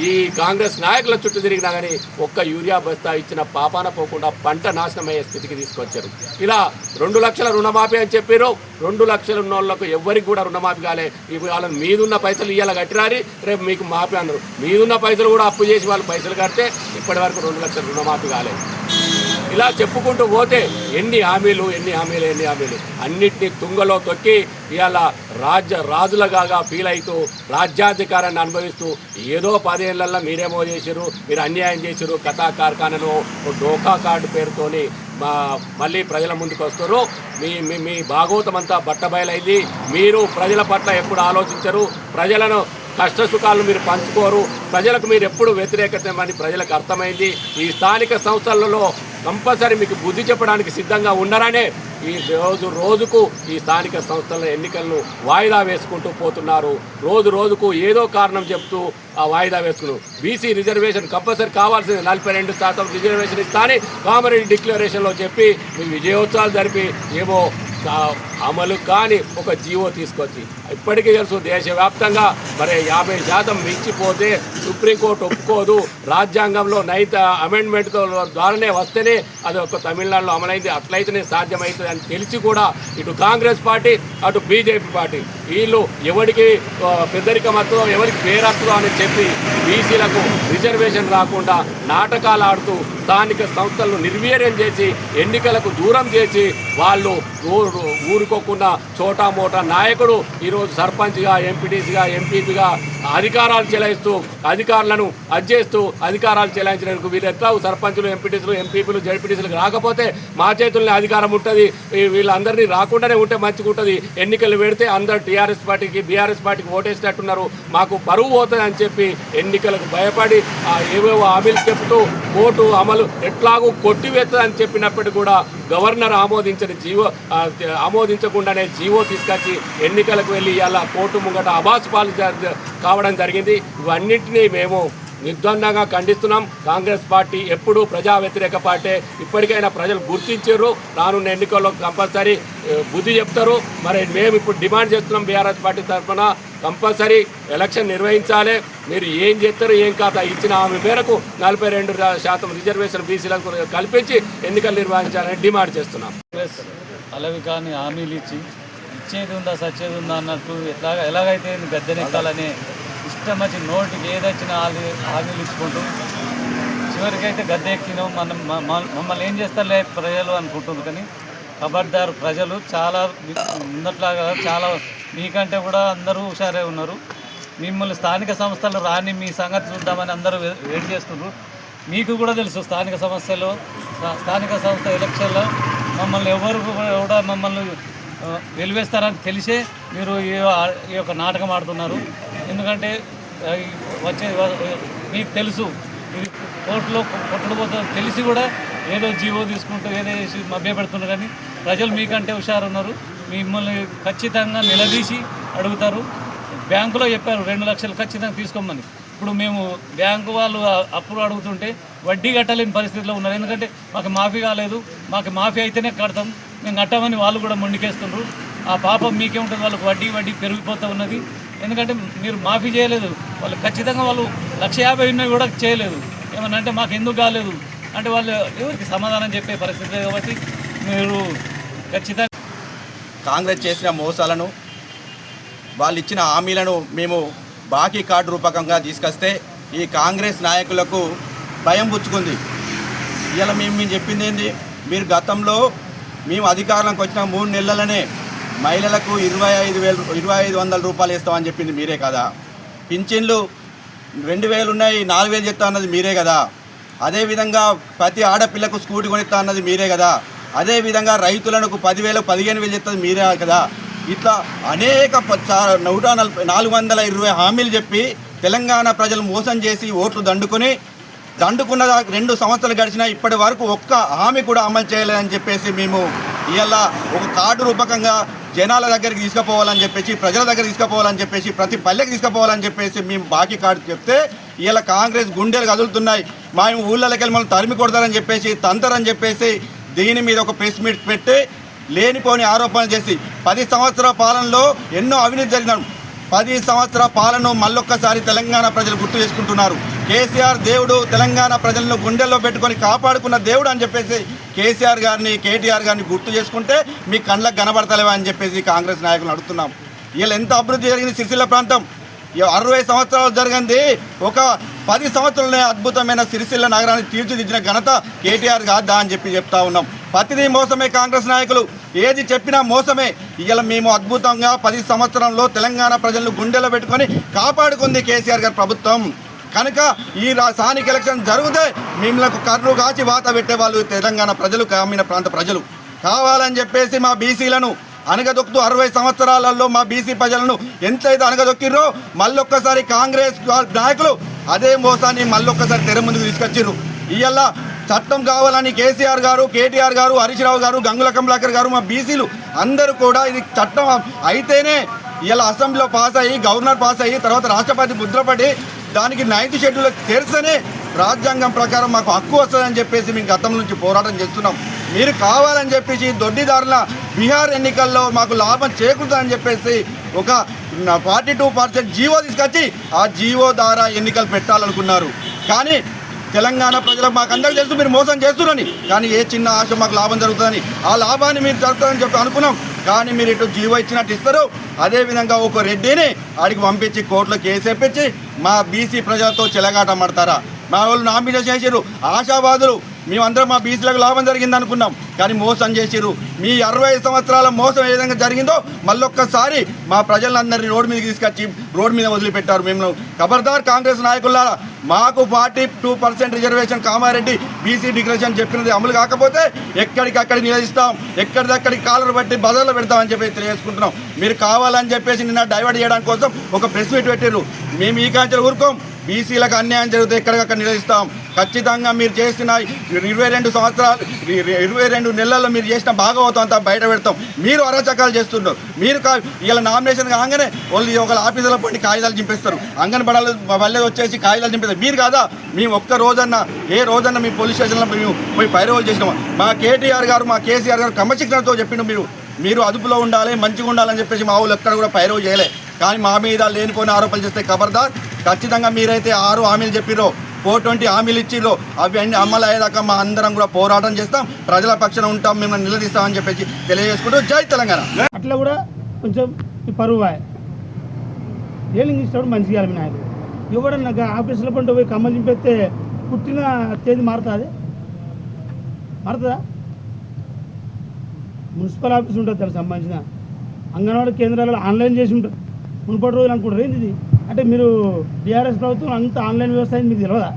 ఈ కాంగ్రెస్ నాయకుల చుట్టూ తిరిగినా కానీ ఒక్క యూరియా బస్తా ఇచ్చిన పాపాన పోకుండా పంట నాశనం అయ్యే స్థితికి తీసుకొచ్చారు. ఇలా 2 లక్షల రుణమాఫీ అని చెప్పారు. 2 లక్షలు ఉన్న వాళ్ళకు ఎవరికి కూడా రుణమాఫీ కాలే. వాళ్ళని మీదున్న పైసలు ఇవ్వాలి కట్టిరారి, రేపు మీకు మాఫీ అన్నారు. మీదున్న పైసలు కూడా అప్పు చేసి వాళ్ళు పైసలు కడితే ఇప్పటి వరకు 2 లక్షల రుణమాఫీ కాలేదు. ఇలా చెప్పుకుంటూ పోతే ఎన్ని హామీలు అన్నిటినీ తుంగలో తొక్కి ఇవాళ రాజులుగా ఫీల్ అవుతూ రాజ్యాధికారాన్ని అనుభవిస్తూ ఏదో 10 ఏళ్లలో మీరేమో చేశారు, మీరు అన్యాయం చేశారు, కథా కార్ఖానాను డోకా కార్డు పేరుతోని మళ్ళీ ప్రజల ముందుకు వస్తారు. మీ భాగవతం అంతా బట్టబయలైంది. మీరు ప్రజల పట్ల ఎప్పుడు ఆలోచించరు, ప్రజలను కష్ట సుఖాలను మీరు పంచుకోరు, ప్రజలకు మీరు ఎప్పుడు వ్యతిరేకతమని ప్రజలకు అర్థమైంది. ఈ స్థానిక సంస్థలలో కంపల్సరీ మీకు బుద్ధి చెప్పడానికి సిద్ధంగా ఉన్నారనే ఈ రోజుకు ఈ స్థానిక సంస్థల ఎన్నికలను వాయిదా వేసుకుంటూ పోతున్నారు. రోజుకు ఏదో కారణం చెప్తూ ఆ వాయిదా వేసుకున్నారు. బీసీ రిజర్వేషన్ కంపల్సరీ కావాల్సింది, 42% రిజర్వేషన్ ఇస్తానని కామారెడ్డి డిక్లరేషన్లో చెప్పి మీరు విజయోత్సవాలు జరిపి ఏమో అమలు కాని ఒక జీవో తీసుకొచ్చి ఇప్పటికీ తెలుసు దేశవ్యాప్తంగా మరి 50% మించిపోతే సుప్రీంకోర్టు ఒప్పుకోదు, రాజ్యాంగంలో 9th అమెండ్మెంట్ ద్వారానే వస్తేనే అది ఒక తమిళనాడులో అమలైంది, అట్లయితేనే సాధ్యమవుతుంది అని తెలిసి కూడా ఇటు కాంగ్రెస్ పార్టీ అటు బీజేపీ పార్టీ వీళ్ళు ఎవరికి పెద్దరికమతో ఎవరికి పేరత్తు అని చెప్పి బీసీలకు రిజర్వేషన్ రాకుండా నాటకాలు ఆడుతూ స్థానిక సంస్థలను నిర్వీర్యం చేసి ఎన్నికలకు దూరం చేసి వాళ్ళు ఊరుకోకుండా చోటా మోటా నాయకుడు ఈరోజు సర్పంచ్గా, ఎంపీటీసీగా, ఎంపీపీగా అధికారాలు చెలాయిస్తూ అధికారులను అడ్జేస్తూ అధికారాలు చెలాయించడానికి వీళ్ళు ఎట్లా సర్పంచులు, ఎంపీటీసీలు, ఎంపీపీలు, జడ్పీటీసీలకు రాకపోతే మా చేతుల్ని అధికారం ఉంటుంది, వీళ్ళందరినీ రాకుండానే ఉంటే మంచిగా ఉంటుంది, ఎన్నికలు పెడితే అందరూ టీఆర్ఎస్ పార్టీకి బీఆర్ఎస్ పార్టీకి ఓటేసినట్టున్నారు, మాకు పరువు పోతుంది అని చెప్పి ఎన్నికలకు భయపడి ఏవేవో హామీలు చెప్తూ ఓటు అమలు ఎట్లాగూ కొట్టివేస్తుందని చెప్పినప్పటికీ కూడా గవర్నర్ ఆమోదించకుండానే జీవో తీసుకొచ్చి ఎన్నికలకు వెళ్ళి ఇలా కోర్టు ముంగట అబాసు పాలు కావడం జరిగింది. ఇవన్నింటినీ మేము నిర్ద్వందంగా ఖండిస్తున్నాం. కాంగ్రెస్ పార్టీ ఎప్పుడూ ప్రజా వ్యతిరేక పార్టీ. ఇప్పటికైనా ప్రజలు గుర్తించారు, రానున్న ఎన్నికల్లో కంపల్సరీ బుద్ధి చెప్తారు. మరి మేము ఇప్పుడు డిమాండ్ చేస్తున్నాం బీఆర్ఎస్ పార్టీ తరఫున కంపల్సరీ ఎలక్షన్ నిర్వహించాలి. మీరు ఏం చేస్తారు ఏం కాదా ఇచ్చిన హామీ మేరకు 42% రిజర్వేషన్ బీసీలకు కల్పించి ఎన్నికలు నిర్వహించాలని డిమాండ్ చేస్తున్నాం. అలవి కానీ హామీలు ఇచ్చేది ఉందా సచ్చేది ఉందా అన్నట్టు ఎలాగైతే గద్దెనెక్కాలని ఇష్టం వచ్చి నోటికి ఏదొచ్చినా హామీలు ఇచ్చుకుంటూ చివరికైతే గద్దె ఎక్కినాం మమ్మల్ని ఏం చేస్తారులే ప్రజలు అనుకుంటుంది. కానీ ఖబర్దారు, ప్రజలు చాలా ఉన్నట్లాగా చాలా మీకంటే కూడా అందరూ హుషారే ఉన్నారు. మిమ్మల్ని స్థానిక సంస్థలు రాని మీ సంగతి చూద్దామని అందరూ వెయిట్ చేస్తున్నారు. మీకు కూడా తెలుసు స్థానిక సమస్యలు స్థానిక సంస్థ ఎలక్షన్లో మమ్మల్ని ఎవరు కూడా మమ్మల్ని వెలివేస్తారని తెలిసే మీరు ఈ యొక్క నాటకం ఆడుతున్నారు. ఎందుకంటే వచ్చే మీకు తెలుసు ఇది కోర్టులో కొట్టుకుపోతుందని తెలిసి కూడా ఏదో జీవో తీసుకుంటూ ఏదో చేసి మభ్యపెడుతున్నారు. కానీ ప్రజలు మీకంటే హుషారు ఉన్నారు. మిమ్మల్ని ఖచ్చితంగా నిలదీసి అడుగుతారు. బ్యాంకులో చెప్పారు 2 లక్షలు ఖచ్చితంగా తీసుకోమని. ఇప్పుడు మేము బ్యాంకు వాళ్ళు అప్పులు అడుగుతుంటే వడ్డీ కట్టలేని పరిస్థితిలో ఉన్నారు. ఎందుకంటే మాకు మాఫీ కాలేదు, మాకు మాఫీ అయితేనే కడతాం, మేము కట్టామని వాళ్ళు కూడా మొండికేస్తున్నారు. ఆ పాపం మీకేముంటుంది, వాళ్ళకు వడ్డీ పెరిగిపోతూ ఉన్నది. ఎందుకంటే మీరు మాఫీ చేయలేదు, వాళ్ళు ఖచ్చితంగా వాళ్ళు 150,000 కూడా చేయలేదు. ఏమన్నా అంటే మాకు ఎందుకు కాలేదు అంటే వాళ్ళు ఎవరికి సమాధానం చెప్పే పరిస్థితి కాబట్టి మీరు ఖచ్చితంగా కాంగ్రెస్ చేసిన మోసాలను, వాళ్ళు ఇచ్చిన హామీలను మేము బాకీ కార్డు రూపకంగా తీసుకొస్తే ఈ కాంగ్రెస్ నాయకులకు భయం పుచ్చుకుంది. ఇలా మేము చెప్పింది ఏంది, మీరు గతంలో మేము అధికారంలోకి వచ్చిన 3 నెలలనే మహిళలకు 2,500 రూపాయలు ఇస్తామని చెప్పింది మీరే కదా. పింఛన్లు 2,000 ఉన్నాయి, 4,000 చెప్తా అన్నది మీరే కదా. అదేవిధంగా ప్రతి ఆడపిల్లకు స్కూటీ కొనిస్తా అన్నది మీరే కదా. అదేవిధంగా రైతులకు 10,000 15,000 చెప్తుంది మీరే కదా. ఇట్లా అనేక 420 హామీలు చెప్పి తెలంగాణ ప్రజలు మోసం చేసి ఓట్లు దండుకున్న 2 సంవత్సరాలు గడిచినా ఇప్పటి వరకు ఒక్క హామీ కూడా అమలు చేయలేదని చెప్పేసి మేము ఇవాళ ఒక కార్డు రూపకంగా జనాల దగ్గరికి తీసుకుపోవాలని చెప్పేసి, ప్రజల దగ్గర తీసుకుపోవాలని చెప్పేసి, ప్రతి పల్లెకి తీసుకుపోవాలని చెప్పేసి మేము బాకీ కార్డు చెప్తే ఇవాళ కాంగ్రెస్ గుండెలు కదులుతున్నాయి. మేము ఊళ్ళలోకి వెళ్ళి మనం తరిమి కొడతారని చెప్పేసి, తంతరని చెప్పేసి దీని మీద ఒక ప్రెస్ మీట్ పెట్టి లేనిపోని ఆరోపణలు చేసి 10 సంవత్సరాల పాలనలో ఎన్నో అవినీతి జరిగినాడు. 10 సంవత్సరాల పాలన మళ్ళొక్కసారి తెలంగాణ ప్రజలు గుర్తు చేసుకుంటున్నారు. కేసీఆర్ దేవుడు, తెలంగాణ ప్రజలను గుండెల్లో పెట్టుకొని కాపాడుకున్న దేవుడు అని చెప్పేసి కేసీఆర్ గారిని, కేటీఆర్ గారిని గుర్తు చేసుకుంటే మీ కళ్ళకు కనబడతలేవా అని చెప్పేసి కాంగ్రెస్ నాయకులు అడుగుతున్నాం. వీళ్ళు ఎంత అభివృద్ధి జరిగింది సిరిసిల్ల ప్రాంతం, 60 సంవత్సరాలు జరిగింది. ఒక 10 సంవత్సరాలనే అద్భుతమైన సిరిసిల్ల నగరాన్ని తీర్చిదిద్దిన ఘనత కేటీఆర్ కాదా అని చెప్తా ఉన్నాం. ప్రతిదీ మోసమే, కాంగ్రెస్ నాయకులు ఏది చెప్పినా మోసమే. ఇవాళ మేము అద్భుతంగా 10 సంవత్సరంలో తెలంగాణ ప్రజలను గుండెలో పెట్టుకొని కాపాడుకుంది కేసీఆర్ గారి ప్రభుత్వం. కనుక ఈ స్థానిక ఎలక్షన్ జరిగితే మిమ్మల్ని కర్రు కాచి వాత పెట్టేవాళ్ళు తెలంగాణ ప్రజలు, గ్రామీణ ప్రాంత ప్రజలు. కావాలని చెప్పేసి మా బీసీలను అనగదొక్కుతూ 60 సంవత్సరాలలో మా బీసీ ప్రజలను ఎంతైతే అనగదొక్కిర్రో మళ్ళొక్కసారి కాంగ్రెస్ నాయకులు అదే మోసాన్ని మళ్ళొక్కసారి తెర ముందుకు తీసుకొచ్చిర్రు. ఇవాళ చట్టం కావాలని కేసీఆర్ గారు, కేటీఆర్ గారు, హరీష్ రావు గారు, గంగుల కమలాకర్ గారు, మా బీసీలు అందరూ కూడా ఇది చట్టం అయితేనే ఇలా అసెంబ్లీలో పాస్ అయ్యి, గవర్నర్ పాస్ అయ్యి, తర్వాత రాష్ట్రపతి ముద్రపడి దానికి 9th షెడ్యూల్ తెరిస్తేనే రాజ్యాంగం ప్రకారం మాకు హక్కు వస్తుందని చెప్పేసి మేము గతం నుంచి పోరాటం చేస్తున్నాం. మీరు కావాలని చెప్పేసి దొడ్డిదారుల బీహార్ ఎన్నికల్లో మాకు లాభం చేకూరుతుందని చెప్పేసి ఒక 42% జీవో తీసుకొచ్చి ఆ జీవో ద్వారా ఎన్నికలు పెట్టాలనుకున్నారు. కానీ తెలంగాణ ప్రజలకు మాకు అందరికీ తెలుసు మీరు మోసం చేస్తున్నారని. కానీ ఏ చిన్న ఆశ మాకు లాభం జరుగుతుందని, ఆ లాభాన్ని మీరు జరుగుతుందని చెప్పి అనుకున్నాం. కానీ మీరు ఇటు జీవో ఇచ్చినట్టు ఇస్తారు, అదేవిధంగా ఒక రెడ్డిని ఆడికి పంపించి కోర్టులో కేసు వేపించి మా బీసీ ప్రజలతో చెలగాటమాడతారా? మా వాళ్ళు నామినేషన్ చేసిర్రు, ఆశావాదులు మేమందరం మా బీసీలకు లాభం జరిగింది అనుకున్నాం. కానీ మోసం చేసిర్రు. మీ 60 సంవత్సరాల మోసం ఏ విధంగా జరిగిందో మళ్ళొక్కసారి మా ప్రజలందరినీ రోడ్డు మీదకి తీసుకొచ్చి రోడ్డు మీద వదిలిపెట్టారు. మేము ఖబర్దార్ కాంగ్రెస్ నాయకులారా, మాకు 42% రిజర్వేషన్ కామారెడ్డి బీసీ డిక్లరేషన్ చెప్పినది అమలు కాకపోతే ఎక్కడికక్కడ నిలదీస్తాం, ఎక్కడిదక్కడికి కాలర్ బట్టి బజార్లో పెడతామని చెప్పి తెలియజేసుకుంటున్నాం. మీరు కావాలని చెప్పేసి నిన్న డైవర్ట్ చేయడానికి కోసం ఒక ప్రెస్ మీట్ పెట్టారు. మేము ఈ కాంచెలు ఊరుకోం. బీసీలకు అన్యాయం జరిగితే ఎక్కడికక్కడ నిలదీస్తాం. ఖచ్చితంగా మీరు చేసిన 22 సంవత్సరాలు 22 నెలల్లో మీరు చేసిన భాగవతం అంతా బయట పెడతాం. మీరు అరాచకాలు చేస్తున్నారు. మీరు ఇలా నామినేషన్ కాగానే వాళ్ళు ఒక ఆఫీసులో పడి కాగితాలు చింపేస్తారు, అంగన్వాడీలు వల్లే వచ్చేసి కాగితాలు చింపేస్తారు. మీరు కాదా? మేము ఒక్క రోజన్నా ఏ రోజన్నా మీ పోలీస్ స్టేషన్లో మేము పోయి పైరవలు చేసినాము. మా కేటీఆర్ గారు, మా కేసీఆర్ గారు క్రమశిక్షణతో చెప్పిండు మీరు అదుపులో ఉండాలి, మంచిగా ఉండాలని చెప్పేసి మా ఊళ్ళు ఎక్కడ కూడా పైరవ చేయలే. కానీ మా మీద లేనిపోయిన ఆరోపణలు చేస్తే ఖబర్దార్. ఖచ్చితంగా మీరైతే 6 హామీలు చెప్పిరో, 420 హామీలు ఇచ్చిరో అవి అన్ని అమలు అయ్యేదాకా మా అందరం కూడా పోరాటం చేస్తాం, ప్రజల పక్షాన ఉంటాం, మిమ్మల్ని నిలదీస్తామని చెప్పేసి తెలియజేసుకుంటూ జై తెలంగాణ. అట్లా కూడా కొంచెం ఈ పరువు ఏలింగ్ ఇస్తాడు మంచిగా మీ నాయకుడు ఎవడన్నా ఆఫీసులో పంట పోయి కమ్మలు చింపేస్తే పుట్టిన తేదీ మారుతుందా? మున్సిపల్ ఆఫీస్ ఉంటుంది దానికి సంబంధించిన అంగన్వాడీ కేంద్రాలలో ఆన్లైన్ చేసి ఉంటుంది. మునుపటి రోజులు అనుకుంటారు ఏంది ఇది అంటే మీరు బీఆర్ఎస్ ప్రభుత్వం అంత ఆన్లైన్ వ్యవస్థ మీకు తెలియదా?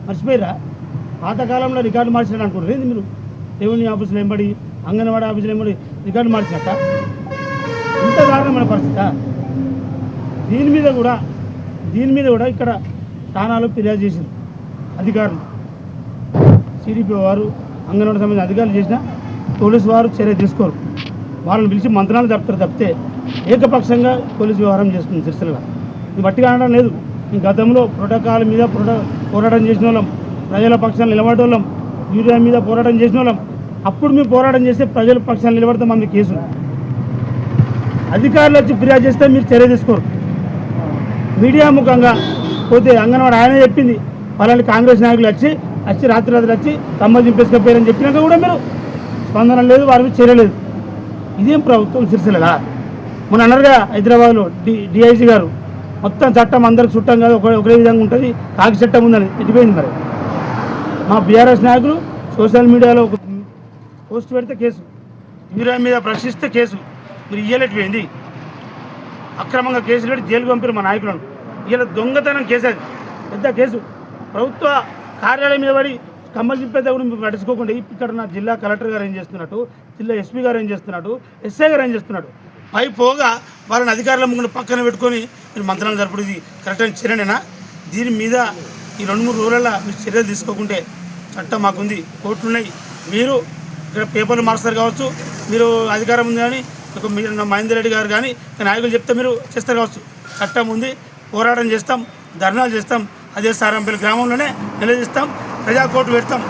మర్చిపోయారా? పాతకాలంలో రికార్డు మార్చినట్టు అనుకుంటారు ఏంది మీరు? రెవెన్యూ ఆఫీసులో ఎంబడి, అంగన్వాడీ ఆఫీసులో ఎంబడి రికార్డు మార్చినట్ట? ఇంత దారుణమైన పరిస్థితి. దీని మీద కూడా ఇక్కడ స్థానాలు ఫిర్యాదు చేసింది అధికారులు, సిడిపి వారు, అంగన్వాడీ సంబంధించిన అధికారులు చేసినా పోలీసు వారు చర్య తీసుకోరు. వాళ్ళని పిలిచి మంత్రాలు జరుపుతారు తప్పితే ఏకపక్షంగా పోలీసు వ్యవహారం చేస్తుంది సిరిసిల్ల. ఇది బట్టిగా అనడం లేదు. ఈ గతంలో ప్రోటోకాల్ మీద పోరాటం చేసిన వాళ్ళం, ప్రజల పక్షాన్ని నిలబడే వాళ్ళం, యూరియా మీద పోరాటం చేసిన వాళ్ళం. అప్పుడు మేము పోరాటం చేస్తే ప్రజల పక్షాన్ని నిలబడితే మన కేసులు. అధికారులు వచ్చి ఫిర్యాదు చేస్తే మీరు చర్య తీసుకోరు. మీడియా ముఖంగా పోతే అంగన్వాడీ ఆయన చెప్పింది వాళ్ళని కాంగ్రెస్ నాయకులు వచ్చి రాత్రి వచ్చి కమ్మలు చింపేసుకపోయారని చెప్పినాక కూడా మీరు స్పందన లేదు, వారి మీద చర్య లేదు. ఇదేం ప్రభుత్వం సిరిసిల్లగా? మొన్న అన్నారుగా హైదరాబాద్లో డిఐజీ గారు మొత్తం చట్టం అందరికి చుట్టం కాదు, ఒకే విధంగా ఉంటుంది, కాకి చట్టం ఉందని ఎట్టిపోయింది. మరి మా బీఆర్ఎస్ నాయకులు సోషల్ మీడియాలో ఒక పోస్ట్ పెడితే కేసు, యూరియా మీద ప్రశ్నిస్తే కేసు, మీరు ఇయ్యలేటిపోయింది. అక్రమంగా కేసులు పెట్టి జైలుకు పంపారు మా నాయకులను. ఇలా దొంగతనం కేసు, అది పెద్ద కేసు. ప్రభుత్వ కార్యాలయం మీద పడి కమ్మలు చింపేదా కూడా మీరు పట్టించుకోకుండా ఇక్కడ నా జిల్లా కలెక్టర్ గారు ఏం చేస్తున్నట్టు, జిల్లా ఎస్పీ గారు ఏం చేస్తున్నట్టు, ఎస్ఐ గారు ఏం చేస్తున్నాడు, పై పోగా వాళ్ళని అధికారుల ముందు పక్కన పెట్టుకొని మీరు మంత్రాలు జరపడం ఇది కరెక్ట్ అని చర్యనేనా? దీని మీద ఈ 2-3 రోజులలో మీరు చర్యలు తీసుకోకుంటే చట్టం మాకుంది, కోర్టులు ఉన్నాయి. మీరు ఇక్కడ పేపర్లు మారుస్తారు కావచ్చు, మీరు అధికారం ఉంది కానీ మీరు మహేందర్ రెడ్డి గారు కానీ నాయకులు చెప్తే మీరు చేస్తారు కావచ్చు. చట్టం ఉంది, పోరాటం చేస్తాం, ధర్నాలు చేస్తాం. అదే సారంపల్లి గ్రామంలోనే నిలదీస్తాం, ప్రజాకోర్టు పెడతాం,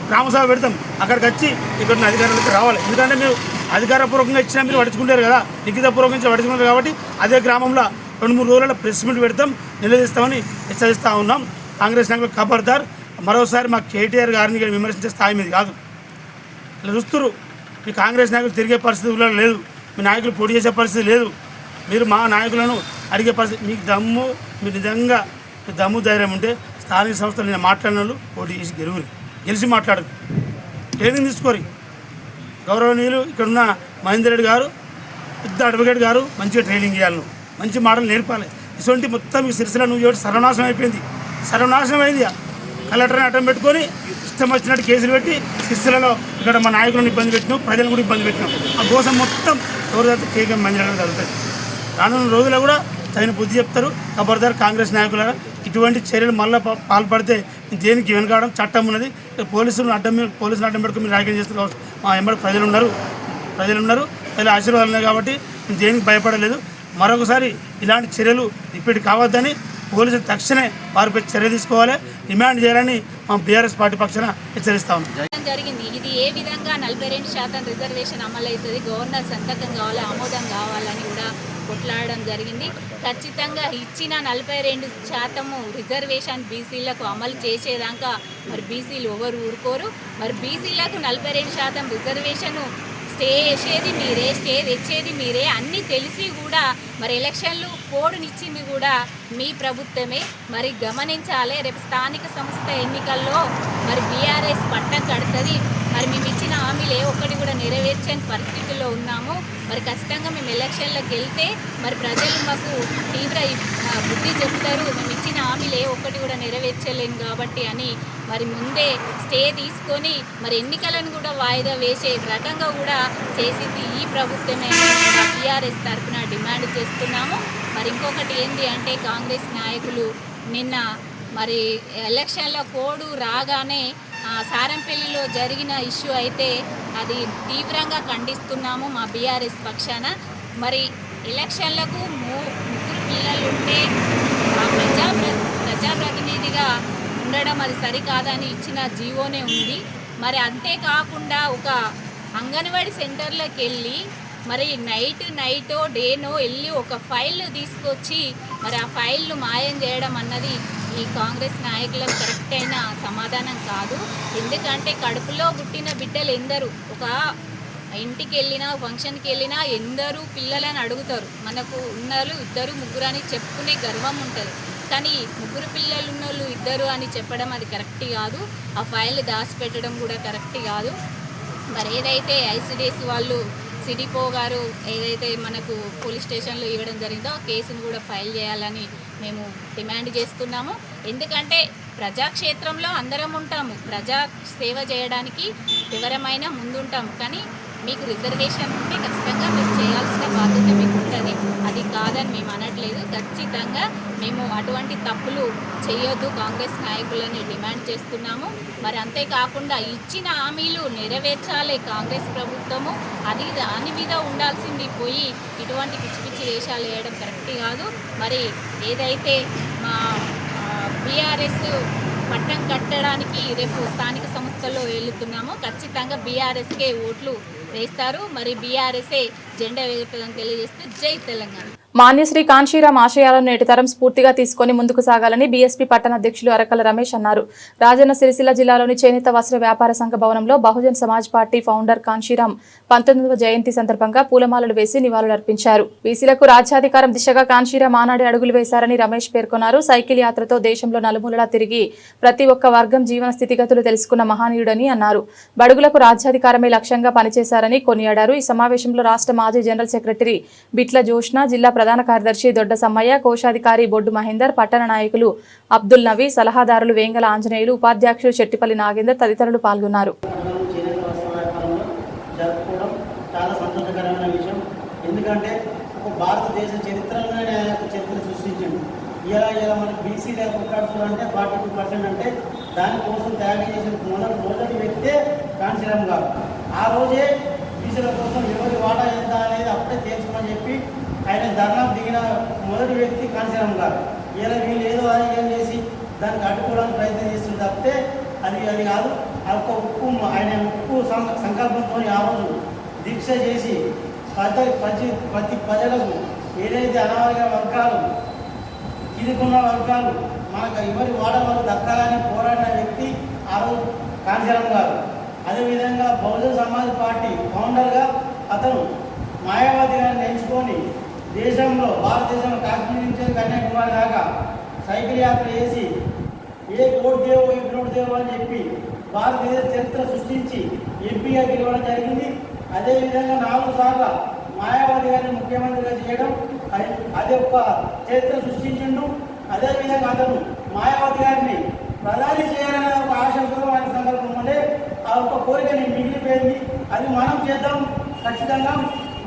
గ్రామసభ పెడతాం. అక్కడికి వచ్చి ఇక్కడ అధికారులకు రావాలి. ఎందుకంటే మీరు అధికారపూర్వకంగా ఇచ్చినా మీరు పట్టించుకుంటారు కదా, లిఖితపూర్వకంగా పట్టించుకుంటారు. కాబట్టి అదే గ్రామంలో 2-3 రోజుల ప్రెస్ మీట్ పెడతాం, నిలదీస్తామని హెచ్చరిస్తూ ఉన్నాం. కాంగ్రెస్ నాయకులు ఖబర్దార్, మరోసారి మా కేటీఆర్ గారిని విమర్శించే స్థాయి మీద కాదు. ఇలా చూస్తున్నారు, మీ కాంగ్రెస్ నాయకులు తిరిగే పరిస్థితుల్లో లేదు, మీ నాయకులు పోటీ చేసే పరిస్థితి లేదు. మీరు మా నాయకులను అడిగే పరిస్థితి, మీకు దమ్ము, మీరు నిజంగా దమ్ము ధైర్యం ఉంటే స్థానిక సంస్థలు నేను మాట్లాడిన వాళ్ళు పోటీ చేసి గెలిచి మాట్లాడదు, ట్రైనింగ్ తీసుకోరు. గౌరవనీయులు ఇక్కడున్న మహేందర్ రెడ్డి గారు, పెద్ద అడ్వకేట్ గారు మంచిగా ట్రైనింగ్ చేయాలి, నువ్వు మంచి మాటలు నేర్పాలి. ఇటువంటి మొత్తం ఈ సిరిసిల్ల నువ్వు చోటు సర్వనాశనం అయింది. కలెక్టర్ని అడ్డం పెట్టుకొని ఇష్టం వచ్చినట్టు కేసులు పెట్టి సిరిసిల్లలో ఇక్కడ మా నాయకులను ఇబ్బంది పెట్టినాం, ప్రజలను కూడా ఇబ్బంది పెట్టినాం. ఆ కోసం మొత్తం ఎవరిదైతే కేకే మంజూరు జరుగుతుంది. రానున్న రోజుల్లో కూడా తగిన బుద్ధి చెప్తారు. ఖబర్దార్ కాంగ్రెస్ నాయకుల ఇటువంటి చర్యలు మళ్ళీ పాల్పడితే దేనికి వెనుకావడం చట్టం ఉన్నది. పోలీసులను అడ్డం పెట్టుకుని మీరు రాజకీయం చేస్తారు కావచ్చు. మా ఎంబడి ప్రజలు ఉన్నారు, ప్రజల ఆశీర్వాదాలు ఉన్నాయి కాబట్టి మేము దేనికి భయపడలేదు. మరొకసారి ఇలాంటి చర్యలు రిపీట్ కావద్దని పోలీసులు తక్షణమే వారిపై చర్య తీసుకోవాలి, డిమాండ్ చేయాలని మా బీఆర్ఎస్ పార్టీ పక్షాన హెచ్చరిస్తా ఉన్నాం. జరిగింది ఇది ఏ విధంగా 42% రిజర్వేషన్ అమలు అవుతుంది, గవర్నర్ సంతకం కావాలి, ఆమోదం కావాలని కూడా కొట్లాడడం జరిగింది. ఖచ్చితంగా ఇచ్చిన 42% రిజర్వేషన్ బీసీలకు అమలు చేసేదాకా మరి బీసీలు ఎవరు ఊరుకోరు. మరి బీసీలకు 42% రిజర్వేషన్ స్టే చేసేది మీరే, స్టే తెచ్చేది మీరే, అన్నీ తెలిసి కూడా మరి ఎలక్షన్లు కోడ్నిచ్చింది కూడా మీ ప్రభుత్వమే. మరి గమనించాలి, రేపు స్థానిక సంస్థ ఎన్నికల్లో మరి బీఆర్ఎస్ పట్టం కడుతుంది. మరి మేము ఇచ్చిన హామీలు ఒక్కటి కూడా నెరవేర్చని పరిస్థితుల్లో ఉన్నాము. మరి ఖచ్చితంగా మేము ఎలక్షన్లకు వెళ్తే మరి ప్రజలు మాకు తీవ్ర బుద్ధి చెప్తారు. మేము ఇచ్చిన హామీలు ఒక్కటి కూడా నెరవేర్చలేము కాబట్టి అని మరి ముందే స్టే తీసుకొని మరి ఎన్నికలను కూడా వాయిదా వేసే రకంగా కూడా చేసింది ఈ ప్రభుత్వమే బీఆర్ఎస్ తరఫున డిమాండ్ చేస్తున్నాము. మరి ఇంకొకటి ఏంటి అంటే కాంగ్రెస్ నాయకులు నిన్న మరి ఎలక్షన్ల కోడ్ రాగానే సారంపల్లిలో జరిగిన ఇష్యూ అయితే అది తీవ్రంగా ఖండిస్తున్నాము మా బీఆర్ఎస్ పక్షాన. మరి ఎలక్షన్లకు ముగ్గురు పిల్లలు ఉంటే ప్రజాప్రతినిధిగా ఉండడం అది సరికాదని ఇచ్చిన జీవోనే ఉంది. మరి అంతేకాకుండా ఒక అంగన్వాడీ సెంటర్లోకి వెళ్ళి మరి నైటో డేనో వెళ్ళి ఒక ఫైల్ తీసుకొచ్చి మరి ఆ ఫైల్ను మాయం చేయడం అన్నది ఈ కాంగ్రెస్ నాయకులకు కరెక్ట్ అయిన సమాధానం కాదు. ఎందుకంటే కడుపులో పుట్టిన బిడ్డలు ఎందరు ఒక ఇంటికి వెళ్ళినా ఫంక్షన్కి వెళ్ళినా ఎందరూ పిల్లలని అడుగుతారు. మనకు ఉన్నోళ్ళు 2-3 అని చెప్పుకునే గర్వం ఉంటుంది. కానీ 3 పిల్లలు ఉన్నోళ్ళు 2 అని చెప్పడం అది కరెక్ట్ కాదు. ఆ ఫైల్ దాచిపెట్టడం కూడా కరెక్ట్ కాదు. మరి ఏదైతే ఐసిడిఎస్ వాళ్ళు సిడిపో గారు ఏదైతే మనకు పోలీస్ స్టేషన్లో ఇవ్వడం జరిగిందో కేసును కూడా ఫైల్ చేయాలని మేము డిమాండ్ చేస్తున్నాము. ఎందుకంటే ప్రజాక్షేత్రంలో అందరం ఉంటాము, ప్రజా సేవ చేయడానికి ఎవరమైనా ముందుంటాము. కానీ మీకు రిజర్వేషన్ ఉంటే ఖచ్చితంగా మీరు చేయాల్సిన బాధ్యత మీకు ఉంటుంది. అది కాదని మేము అనట్లేదు. ఖచ్చితంగా మేము అటువంటి తప్పులు చేయొద్దు కాంగ్రెస్ నాయకులని డిమాండ్ చేస్తున్నాము. మరి అంతేకాకుండా ఇచ్చిన హామీలు నెరవేర్చాలి కాంగ్రెస్ ప్రభుత్వము. అది దాని మీద ఉండాల్సింది పోయి ఇటువంటి పిచ్చి పిచ్చి వేషాలు వేయడం కరెక్ట్ కాదు. మరి ఏదైతే మా బీఆర్ఎస్ పట్టం కట్టడానికి రేపు స్థానిక సంస్థల్లో వెళ్తున్నామో ఖచ్చితంగా బీఆర్ఎస్కే ఓట్లు వేస్తారు. మరి బీఆర్ఎస్ఏ జెండా ఎగురుతుందని తెలియజేస్తూ జై తెలంగాణ. మాన్యశ్రీ కాంశీరామ్ ఆశయాలను నేటి తరం స్ఫూర్తిగా తీసుకుని ముందుకు సాగాలని బీఎస్పీ పట్టణ అధ్యక్షులు అరకల రమేష్ అన్నారు. రాజన్న సిరిసిల్ల జిల్లాలోని చేనేత వస్త్ర వ్యాపార సంఘ భవనంలో బహుజన్ సమాజ్ పార్టీ ఫౌండర్ కాంశీరామ్ 19వ జయంతి సందర్భంగా పూలమాలలు వేసి నివాళులర్పించారు. బీసీలకు రాజ్యాధికారం దిశగా కాంశీరామ్ ఆనాడే అడుగులు వేశారని రమేష్ పేర్కొన్నారు. సైకిల్ యాత్రతో దేశంలో నలుమూలలా తిరిగి ప్రతి ఒక్క వర్గం జీవన స్థితిగతులు తెలుసుకున్న మహనీయుడని అన్నారు. బడుగులకు రాజ్యాధికారమే లక్ష్యంగా పనిచేశారని కొనియాడారు. ఈ సమావేశంలో రాష్ట్ర మాజీ జనరల్ సెక్రటరీ బిట్ల జోష్న, జిల్లా ప్రధాన కార్యదర్శి దొడ్డ సమ్మయ్య, కోశాధికారి బొడ్డు మహేందర్, పట్టణ నాయకులు అబ్దుల్ నవీ, సలహాదారులు వేంగల ఆంజనేయులు, ఉపాధ్యక్షులు చెట్టిపల్లి నాగేందర్ తదితరులు పాల్గొన్నారు. చాలా సంతోషకరమైన విషయం. ఎందుకంటే ఒక భారతదేశ చరిత్రలోనే ఆయన ఒక చరిత్ర సృష్టించండి. ఇలా మనకి బీసీలు కొట్లాడుతున్నారంటే 42% అంటే దానికోసం త్యాగం చేసిన మొదటి వ్యక్తే కాంశీరామ్ గారు. ఆ రోజే బీసీల కోసం ఎవరి వాటా ఎంత అనేది అప్పుడే తెలుసుకోమని చెప్పి ఆయన ధర్నా దిగిన మొదటి వ్యక్తి కాంశీరామ్ గారు. ఇలా వీళ్ళు ఏదో ఏం చేసి దానికి అడ్డుకోవడానికి ప్రయత్నం చేస్తుంది తప్పితే అది కాదు. ఆ ఒక్క ఆయన ఉప్పు సంకల్పంతో ఆ రోజు దీక్ష చేసి ప్రతి ప్రజలకు ఏదైతే అనారోగ్య వర్గాలు కిందికున్న వర్గాలు మనకు ఎవరి వాడ వాళ్ళు దక్కాలని పోరాడిన వ్యక్తి ఆ రోజు కాంశీరామ్ గారు. అదేవిధంగా బహుజన్ సమాజ్ పార్టీ ఫౌండర్గా అతను మాయావతి గారిని ఎంచుకొని దేశంలో భారతదేశంలో కాశ్మీర్ నుంచి కన్యాకుమారి దాకా సైకిల్ యాత్ర చేసి ఏ కోట్ దేవో ఏ నోట్ దేవో అని చెప్పి భారతదేశ చరిత్ర సృష్టించి ఎంపీగా గెలవడం జరిగింది. అదేవిధంగా 4 సార్లు మాయావతి గారిని ముఖ్యమంత్రిగా చేయడం అది ఒక చరిత్ర సృష్టించిండు. అదేవిధంగా అతను మాయావతి గారిని ప్రధాని చేయాలనే ఒక ఆశీర్వాదమైన సందర్భం ఉండే ఆ ఒక కోరికని మిగిలిపోయింది. అది మనం చేద్దాం. ఖచ్చితంగా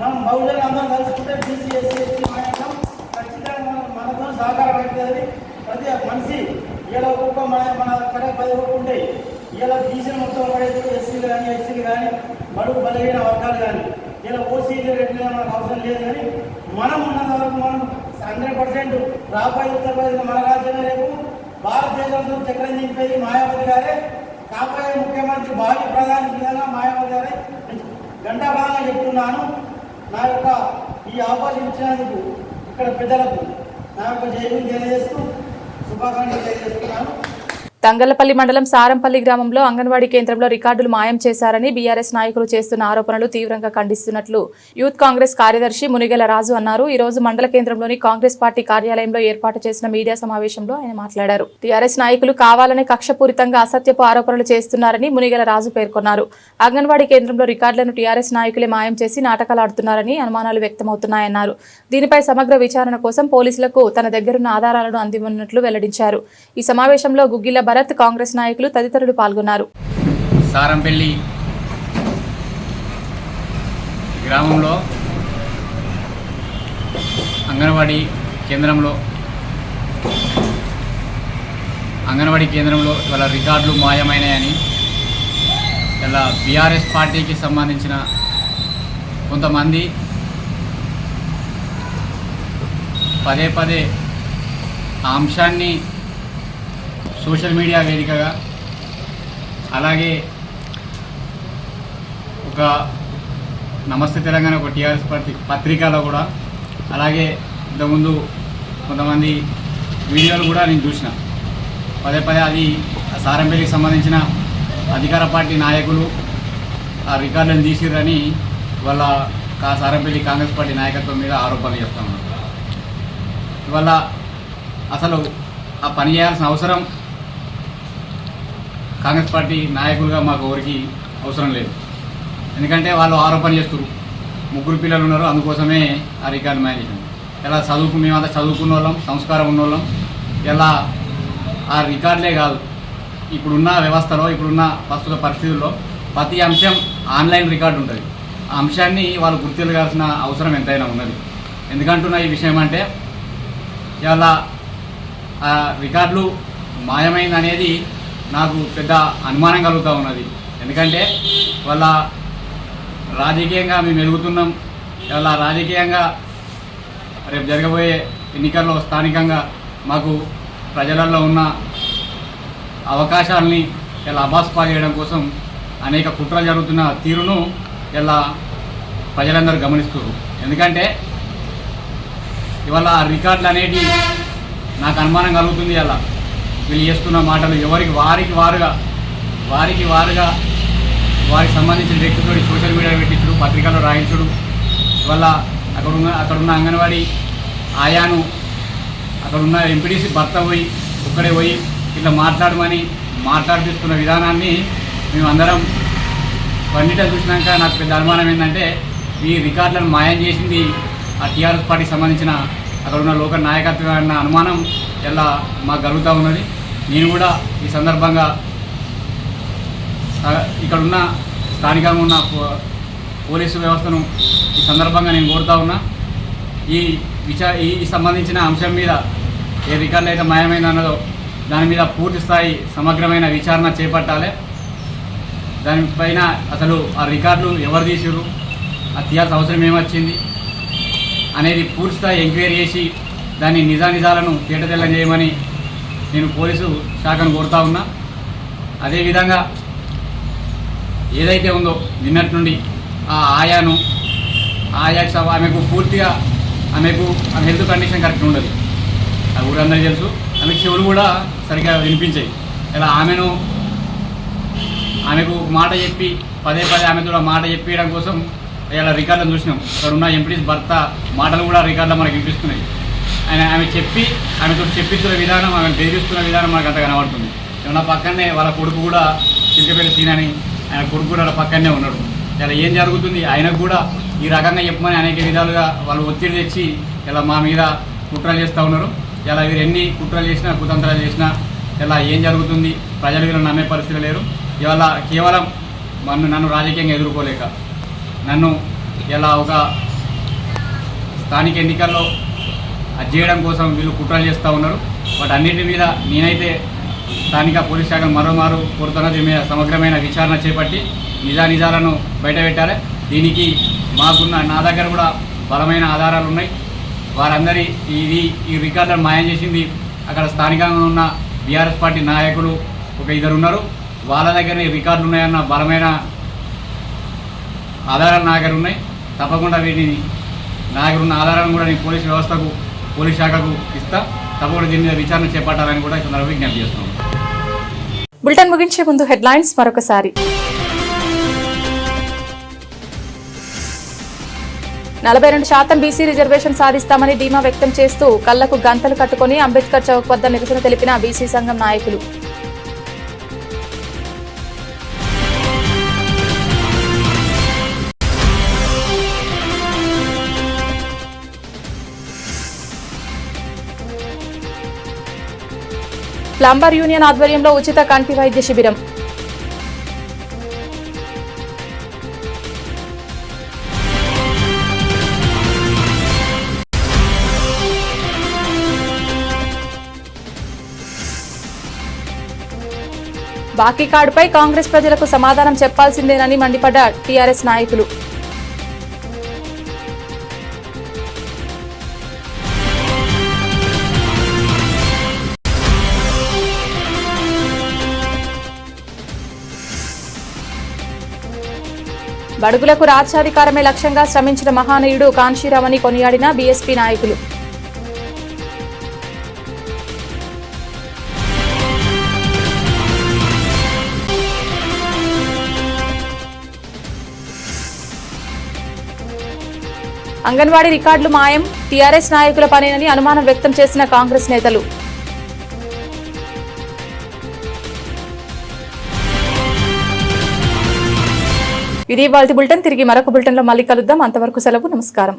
మనం బహుజనులు అందరం కలుసుకుంటే బీసీ ఎస్సీ ఎస్టీ నాయకం ఖచ్చితంగా మనతో సహకారం అవుతుంది. ప్రతి మనిషి ఇలా ఒక్కొక్క మన కడ 10 ఓట్లు ఉంటాయి. ఇలా బీసీలు మొత్తం పడేది ఎస్సీలు కానీ ఎస్సీలు కానీ బడుగు బలహీన వర్గాలు కానీ ఇలా ఓసీలు రెడ్లు మనకు అవసరం లేదు. కానీ మనం ఉన్నంత వరకు మనం 100% రాబోయే ఉత్తరప్రదేశ్ మన రాజ్యమే రేపు భారతదేశంలో చక్రం దింపేది మాయావతి గారే. కాబోయే ముఖ్యమంత్రి భావి ప్రధాని విధంగా మాయావతి గారే గంటాభాగంగా చెప్తున్నాను. నా యొక్క ఈ అవకాశం ఇచ్చినందుకు ఇక్కడ పెద్దలకు నా యొక్క జైలు తెలియజేస్తూ శుభాకాంక్షలు తెలియజేస్తున్నాను. తంగళ్లపల్లి మండలం సారంపల్లి గ్రామంలో అంగన్వాడీ కేంద్రంలో రికార్డులు మాయం చేశారని బీఆర్ఎస్ నాయకులు చేస్తున్న ఆరోపణలు తీవ్రంగా ఖండిస్తున్నట్లు యూత్ కాంగ్రెస్ కార్యదర్శి మునిగెల రాజు అన్నారు. ఈ రోజు మండల కేంద్రంలోని కాంగ్రెస్ పార్టీ కార్యాలయంలో ఏర్పాటు చేసిన మీడియా సమావేశంలో ఆయన మాట్లాడారు. టీఆర్ఎస్ నాయకులు కావాలనే కక్షపూరితంగా అసత్యపు ఆరోపణలు చేస్తున్నారని మునిగెల రాజు పేర్కొన్నారు. అంగన్వాడీ కేంద్రంలో రికార్డులను టీఆర్ఎస్ నాయకులే మాయం చేసి నాటకాలు ఆడుతున్నారని అనుమానాలు వ్యక్తమవుతున్నాయన్నారు. దీనిపై సమగ్ర విచారణ కోసం పోలీసులకు తన దగ్గరున్న ఆధారాలను అందివ్వనున్నట్లు వెల్లడించారు. ఈ సమావేశంలో గుగ్గిల భరత్, కాంగ్రెస్ నాయకులు తదితరులు పాల్గొన్నారు. సారంపల్లి గ్రామంలో అంగన్వాడీ కేంద్రంలో వాళ్ళ రికార్డులు మాయమైనాయని ఇలా బీఆర్ఎస్ పార్టీకి సంబంధించిన కొంతమంది పదే ఆ అంశాన్ని సోషల్ మీడియా వేదికగా అలాగే ఒక నమస్తే తెలంగాణ ఒక టీఆర్ఎస్ పత్రికలో కూడా అలాగే ఇంతకుముందు కొంతమంది వీడియోలు కూడా నేను చూసిన పదే అది సారంపల్లికి సంబంధించిన అధికార పార్టీ నాయకులు ఆ రికార్డులను తీసిరని వాళ్ళ సారంపల్లి కాంగ్రెస్ పార్టీ నాయకత్వం మీద ఆరోపణలు చేస్తూ ఉన్నారు. ఇవాళ అసలు ఆ పని చేయాల్సిన అవసరం కాంగ్రెస్ పార్టీ నాయకులుగా మాకు ఎవరికి అవసరం లేదు. ఎందుకంటే వాళ్ళు ఆరోపణ చేస్తారు 3 పిల్లలు ఉన్నారు, అందుకోసమే ఆ రికార్డు మాయం చేసింది. ఇలా మేమంతా చదువుకున్న వాళ్ళం, సంస్కారం ఉన్నోళ్ళం. ఇలా ఆ రికార్డులే కాదు, ఇప్పుడున్న వ్యవస్థలో, ఇప్పుడున్న ప్రస్తుత పరిస్థితుల్లో ప్రతి అంశం ఆన్లైన్ రికార్డు ఉంటుంది. ఆ అంశాన్ని వాళ్ళు గుర్తించాల్సిన అవసరం ఎంతైనా ఉన్నది. ఎందుకంటున్నా ఈ విషయం అంటే, ఇవాళ ఆ రికార్డులు మాయమైంది అనేది నాకు పెద్ద అనుమానం కలుగుతూ ఉన్నది. ఎందుకంటే వాళ్ళ రాజకీయంగా మేము ఎదుగుతున్నాం. ఇవాళ రాజకీయంగా రేపు జరగబోయే ఎన్నికల్లో స్థానికంగా మాకు ప్రజలలో ఉన్న అవకాశాలని ఇలా అబాస్పా చేయడం కోసం అనేక కుట్రలు జరుగుతున్న తీరును ఇలా ప్రజలందరూ గమనిస్తున్నారు. ఎందుకంటే ఇవాళ రికార్డులు అనేవి నాకు అనుమానం కలుగుతుంది. అలా వీళ్ళు చేస్తున్న మాటలు వారికి వారుగా వారికి సంబంధించిన వ్యక్తితో సోషల్ మీడియా పెట్టించడు, పత్రికల్లో రాయించడు. ఇవాళ అక్కడున్న అంగన్వాడీ ఆయాను, అక్కడున్న ఎంపీడీసీ భర్త ఒక్కడే పోయి ఇట్లా మాట్లాడిపిస్తున్న విధానాన్ని మేము అందరం పండితం చూసినాక నాకు పెద్ద అనుమానం ఏంటంటే, ఈ రికార్డులను మాయం చేసింది ఆ టీఆర్ఎస్ పార్టీకి సంబంధించిన అక్కడ ఉన్న లోకల్ నాయకత్వం అన్న అనుమానం ఎలా మాకు కలుగుతూ ఉన్నది. నేను కూడా ఈ సందర్భంగా ఇక్కడున్న స్థానికంగా ఉన్న పోలీసు వ్యవస్థను ఈ సందర్భంగా నేను కోరుతా ఉన్నా, ఈ సంబంధించిన అంశం మీద ఏ రికార్డులు అయితే మాయమైందన్నదో దాని మీద పూర్తి స్థాయి సమగ్రమైన విచారణ చేపట్టాలి. దానిపైన అసలు ఆ రికార్డులు ఎవరు తీసిరు, ఆ తీయాల్సిన అవసరం ఏమొచ్చింది అనేది పూర్తి స్థాయి ఎంక్వైరీ చేసి దాని నిజాలను తేటతెల్లం చేయమని నేను పోలీసు శాఖను కోరుతా ఉన్నా. అదేవిధంగా ఏదైతే ఉందో నిన్నటి నుండి ఆ ఆమెకు పూర్తిగా ఆమె హెల్త్ కండిషన్ కరెక్ట్ ఉండదు, ఆ ఊరందరికీ తెలుసు. ఆమెకు చెవులు కూడా సరిగ్గా వినిపించాయి. ఇలా ఆమెకు మాట చెప్పి పదే ఆమెతో మాట చెప్పియడం కోసం ఇలా రికార్డులను చూసినాం. అక్కడ ఉన్న ఎంపీడీస్ భర్త మాటలు కూడా రికార్డులో మనకు వినిపిస్తున్నాయి. ఆమెతో చెప్పిస్తున్న విధానం, ఆమె బెదిరిస్తున్న విధానం మనకు అంత కనబడుతుంది. ఏమన్నా పక్కనే వాళ్ళ కొడుకు కూడా చిలకపల్లి సీన్ అని, ఆయన కొడుకు కూడా పక్కనే ఉన్నాడు. ఇలా ఏం జరుగుతుంది, ఆయనకు కూడా ఈ రకంగా చెప్పమని అనేక విధాలుగా వాళ్ళు ఒత్తిడి తెచ్చి ఇలా మా మీద కుట్రలు చేస్తూ ఉన్నారు. ఇలా వీరు ఎన్ని కుట్రలు చేసినా, కుతంత్రాలు చేసినా ఇలా ఏం జరుగుతుంది, ప్రజలు వీళ్ళని నమ్మే పరిస్థితి లేరు. ఇవాళ కేవలం నన్ను రాజకీయంగా ఎదుర్కోలేక నన్ను ఇలా ఒక స్థానిక ఎన్నికల్లో అది చేయడం కోసం వీళ్ళు కుట్రలు చేస్తూ ఉన్నారు. వాటి అన్నింటి మీద నేనైతే స్థానిక పోలీస్ శాఖను మరోమారు కోరుతున్నా, దీని మీద సమగ్రమైన విచారణ చేపట్టి నిజాలను బయటపెట్టాలి. దీనికి నా దగ్గర కూడా బలమైన ఆధారాలు ఉన్నాయి. వారందరి ఈ రికార్డులను మాయం చేసింది అక్కడ స్థానికంగా ఉన్న బీఆర్ఎస్ పార్టీ నాయకులు ఒక 2 ఉన్నారు. వాళ్ళ దగ్గర రికార్డులు ఉన్నాయన్న బలమైన ఆధారాలు నా దగ్గర ఉన్నాయి. తప్పకుండా వీటిని నా దగ్గర ఉన్న ఆధారాలను కూడా నేను పోలీస్ శాఖకు ఇస్తా. తప్పకుండా దీని మీద విచారణ చేపట్టాలని కూడా ఈ సందర్భంగా విజ్ఞప్తి చేస్తున్నాను. బులెటిన్ ముగించే ముందు హెడ్లైన్స్ మరొకసారి. 42% బీసీ రిజర్వేషన్ సాధిస్తామని ధీమా వ్యక్తం చేస్తూ కళ్లకు గంతలు కట్టుకుని అంబేద్కర్ చౌక్ వద్ద నిరసన తెలిపిన బీసీ సంఘం నాయకులు. ప్లంబర్ యూనియన్ ఆధ్వర్యంలో ఉచిత కంటి వైద్య శిబిరం. బాకీ కార్డుపై కాంగ్రెస్ ప్రజలకు సమాధానం చెప్పాల్సిందేనని మండిపడ్డ టీఆర్ఎస్ నాయకులు. బడుగులకు రాజ్యాధికారమే లక్ష్యంగా శ్రమించిన మహానీయుడు కాన్షీరామని కొనియాడిన బీఎస్పీ నాయకులు. అంగన్వాడీ రికార్డులు మాయం, టీఆర్ఎస్ నాయకుల పనేనని అనుమానం వ్యక్తం చేసిన కాంగ్రెస్ నేతలు. ఇది ఇవాల్టి బులెటిన్. తిరిగి మరొక బులెటిన్లో మళ్ళీ కలుద్దాం. అంతవరకు సెలవు. నమస్కారం.